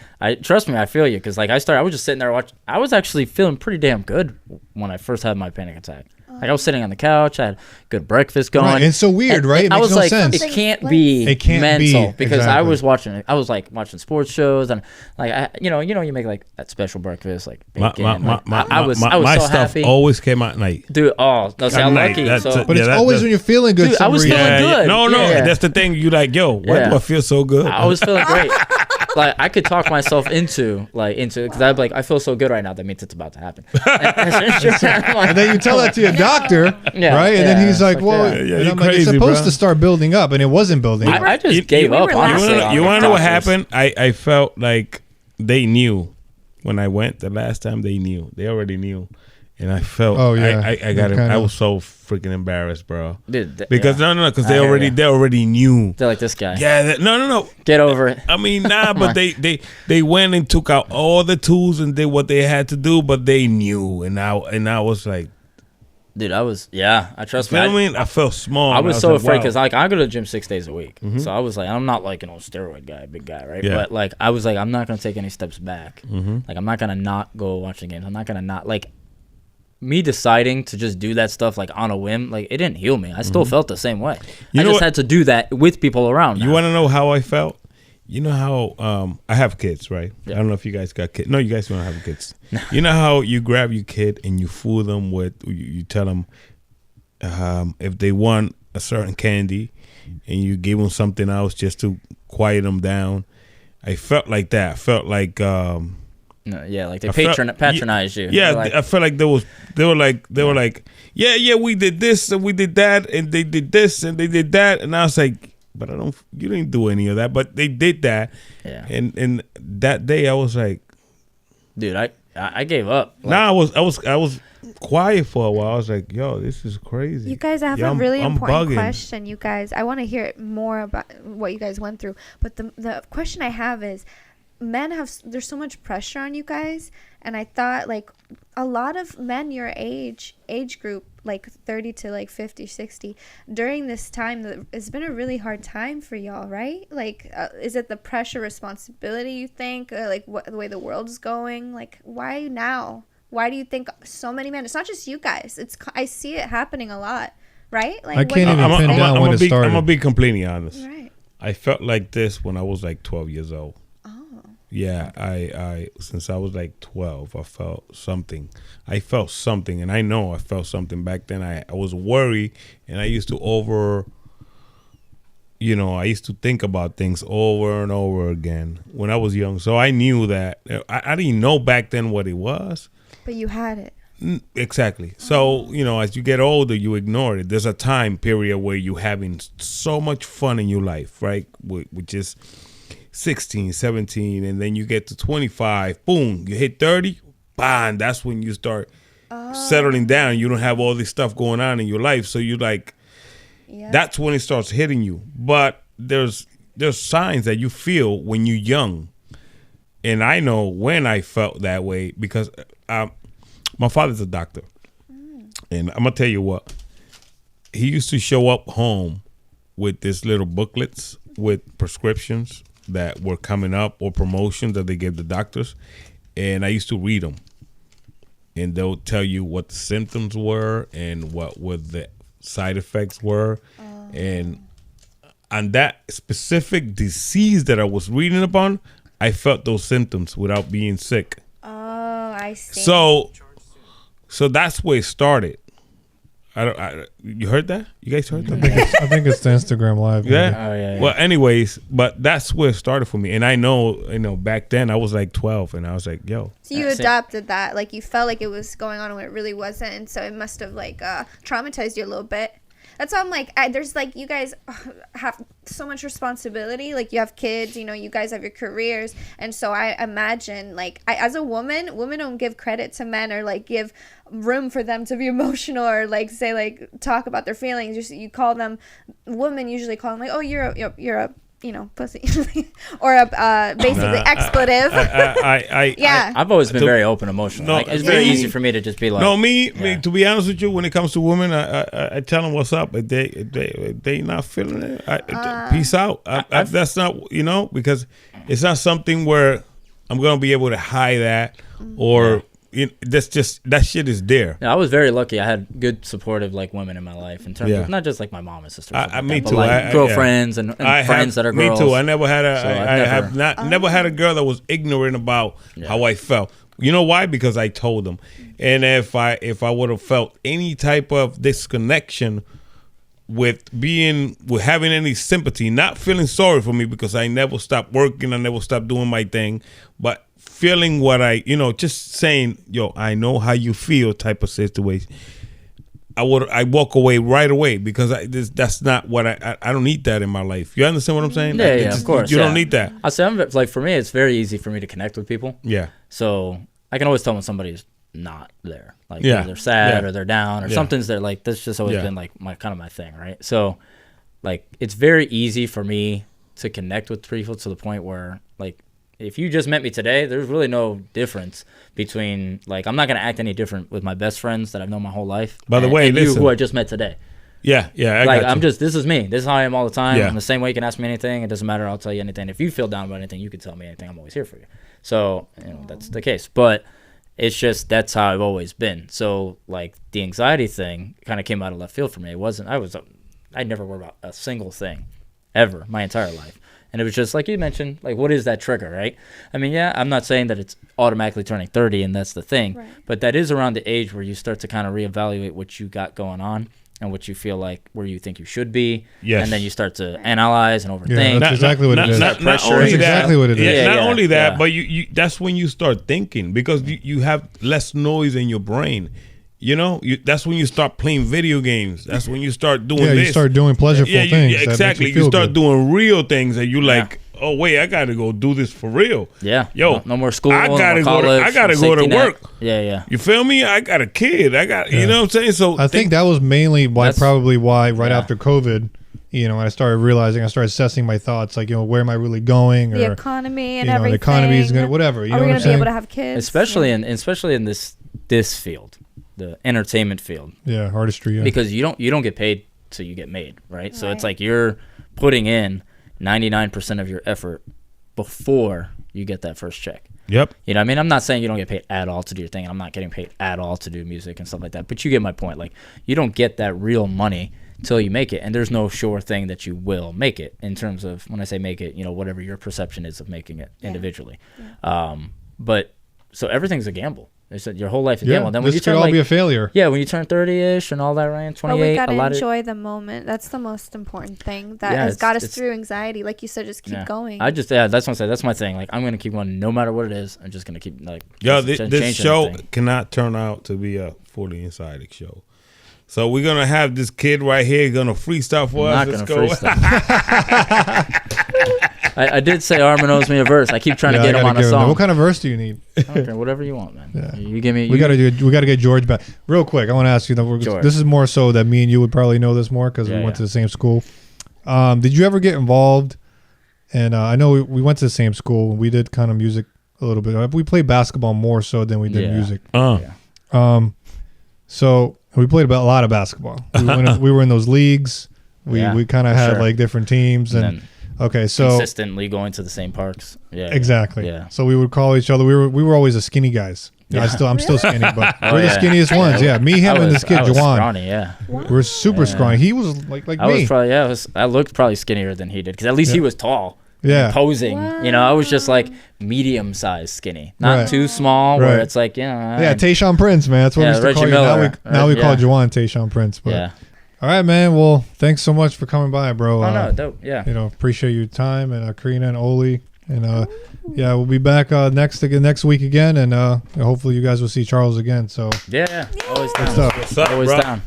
Trust me, I feel you. Because like I was just sitting there watching. I was actually feeling pretty damn good when I first had my panic attack. Like I was sitting on the couch, I had good breakfast going. Right. It's so weird, right? It I makes was no like, sense. it can't be mental because I was watching sports shows and like you make like that special breakfast like bacon. I was so stuff happy. Always came out at night. Dude, that's how lucky. But it's always when you're feeling good. Dude, I was feeling good. No, that's the thing. You like, yo, why do I feel so good? I was feeling great. Like I could talk myself into because I'd be like, I feel so good right now. That means it's about to happen. And then you tell that to your doctor, right? And then he's like, well, and I'm like, it's supposed to start building up, and it wasn't building up. I just gave up. Honestly, you want to know what happened? I felt like they knew when I went the last time. They knew. They already knew. And I felt, I was so freaking embarrassed, bro. Dude, because because they already knew. They're like, this guy. Yeah, no. Get over it. I mean, but they went and took out all the tools and did what they had to do, but they knew, and I was like, dude, I trust me. I felt small. I was so afraid because like I go to the gym 6 days a week, so I was like, I'm not like an old steroid guy, big guy, right? Yeah. But like I was like, I'm not gonna take any steps back. Like I'm not gonna not go watch the games. I'm not gonna not like. Me deciding to just do that stuff like on a whim, like it didn't heal me. I still felt the same way. I just had to do that with people around. You want to know how I felt? You know how I have kids, right? Yeah. I don't know if you guys got kids. No, you guys don't have kids. You know how you grab your kid and you fool them with, you tell them if they want a certain candy and you give them something else just to quiet them down. I felt like that. I felt like no, yeah, like they patronized you. Yeah, like, I felt like they were like, yeah, we did this and we did that, and they did this and they did that, and I was like, but you didn't do any of that, but they did that. Yeah. And that day I was like, dude, I gave up. Like, I was quiet for a while. I was like, yo, this is crazy. You guys have a really important question. You guys, I want to hear more about what you guys went through, but the question I have is, there's so much pressure on you guys, and I thought like a lot of men your age group, like 30 to like 50, 60, during this time, it's been a really hard time for y'all, right? Like, is it the pressure, responsibility, you think, or like the way the world's going? Like, why now? Why do you think so many men? It's not just you guys. I see it happening a lot, right? Like, I can't even pin down when it started. I'm gonna be completely honest. Right. I felt like this when I was like 12 years old. Oh. Yeah, I since I was like 12, I felt something. And I know I felt something back then. I was worried, and I used to I used to think about things over and over again when I was young. So I knew that. I didn't know back then what it was. But you had it. Exactly. So, as you get older, you ignore it. There's a time period where you're having so much fun in your life, right? Which is 16, 17, and then you get to 25, boom, you hit 30, bang, that's when you start settling down. You don't have all this stuff going on in your life, so you that's when it starts hitting you. But there's signs that you feel when you're young, and I know when I felt that way because my father's a doctor, and I'm gonna tell you what, he used to show up home with this little booklets with prescriptions that were coming up or promotions that they gave the doctors, and I used to read them, and they'll tell you what the symptoms were and what the side effects were, and on that specific disease that I was reading upon, I felt those symptoms without being sick. Oh, I see. So that's where it started. You heard that? You guys heard that? I think it's the Instagram Live. Yeah. Oh, yeah. Well, anyways, but that's where it started for me. And I know, back then I was like 12, and I was like, yo. So you adopted that, like you felt like it was going on when it really wasn't, and so it must have like traumatized you a little bit. That's why I'm like, there's like, you guys have so much responsibility. Like, you have kids, you guys have your careers. And so I imagine, like, as a women don't give credit to men or, like, give room for them to be emotional or, like, say, like, talk about their feelings. You call them, women usually call them, like, oh, you're a pussy, or a basically expletive. I've always been very open emotional. Like, it's very easy for me to just be like. Me. To be honest with you, when it comes to women, I tell them what's up. If they not feeling it, peace out. That's not because it's not something where I'm gonna be able to hide that or. That shit is there. Yeah, I was very lucky. I had good supportive women in my life in terms of not just like my mom and sister. Me too. But like girlfriends and friends that are girls. Me too. I never had never had a girl that was ignorant about how I felt. You know why? Because I told them. And if I would have felt any type of disconnection with having any sympathy, not feeling sorry for me because I never stopped working, I never stopped doing my thing, but feeling what just saying, yo, I know how you feel type of situation, I walk away right away because that's not what I don't need that in my life. You understand what I'm saying? Yeah, of course. You don't need that. I say, like, for me, it's very easy for me to connect with people. Yeah. So I can always tell when somebody's not there, like they're sad or they're down or something's there. Like, that's just always been like my thing, right? So, like, it's very easy for me to connect with people to the point where, like, if you just met me today, there's really no difference between, like, I'm not going to act any different with my best friends that I've known my whole life. By the way, and listen, you who I just met today. Yeah. This is me. This is how I am all the time. I'm the same way. You can ask me anything. It doesn't matter. I'll tell you anything. If you feel down about anything, you can tell me anything. I'm always here for you. So, that's the case. But it's just, that's how I've always been. So, like, the anxiety thing kind of came out of left field for me. I never worried about a single thing ever my entire life. And it was just like you mentioned, like, what is that trigger, right? I mean, I'm not saying that it's automatically turning 30 and that's the thing, right. But that is around the age where you start to kind of reevaluate what you got going on and what you feel like where you think you should be. Yes. And then you start to analyze and overthink. Yeah, that's exactly what it is. Not only that, not only that, yeah. but you that's when you start thinking because you have less noise in your brain. That's when you start playing video games. That's when you start doing this. You start doing pleasurable things. Yeah, exactly. You start doing real things and you like, oh wait, I got to go do this for real. Yeah. Yo, no more school. I gotta go to work. Yeah. You feel me? I got a kid. You know what I'm saying? So I think that was mainly why right after COVID, you know, and I started realizing, I started assessing my thoughts, like, you know, where am I really going? The Or, economy and you know, everything. the economy is going to, whatever. You Are know we what I'm going to be saying? able to have kids? especially in this field, the entertainment field, Yeah, artistry. Yeah. because you don't get paid till you get made, right? So it's Right. like you're putting in 99% of your effort before you get that first check. Yep. You know what I mean? I'm not saying you don't get paid at all to do your thing. I'm not getting paid at all to do music and stuff like that. But you get my point. Like, you don't get that real money till you make it. And there's no sure thing that you will make it in terms of, when I say make it, you know, whatever your perception is of making it individually. But so everything's a gamble. It's your whole life is a Yeah, gamble. Then when this you could turn all like, be a failure. yeah, when you turn 30-ish and all that, Ryan, But 28, we got a to lot enjoy the moment. That's the most important thing that Yeah, has got us it's- through anxiety. Like you said, just keep going. that's what I say. That's my thing. Like, I'm going to keep going no matter what it is. I'm just going to keep, like, Yo, just this changing show everything. cannot turn out to be a fully inside show. So we're gonna have this kid right here gonna freestyle for us. I'm not going to freestyle. I did say Armin owes me a verse. I keep trying to I get him gotta on a give song. What kind of verse do you need? Okay, whatever you want, man. Yeah. You give me. We gotta get George back real quick. I want to ask you. George. This is more so that me and you would probably know this more because we went to the same school. Did you ever get involved? And I know we went to the same school. We did kind of music a little bit. We played basketball more so than we did music. So we played about a lot of basketball. We were in those leagues. We kind of had like different teams and okay, so consistently going to the same parks. Yeah, exactly. Yeah. So we would call each other. We were always the skinny guys. Yeah. I'm still skinny, but we're the skinniest ones. Yeah, me, him, and this kid I was Juwan. scrawny, yeah. We're super scrawny. He was like I me. was probably I looked probably skinnier than he did because at least he was tall. Yeah. Posing. You know, I was just like medium-sized skinny, not too small where it's like Tayshaun Prince, man. That's what we used to Reggie call you. Miller, Now we call Juwan Tayshaun Prince. But yeah. All right, man. Well, thanks so much for coming by, bro. No, dope. Yeah. You know, appreciate your time, and Karina and Oli, and yeah, we'll be back next week again, and hopefully you guys will see Charles again. So yeah. Always down. stuff. What's up, Always bro? down.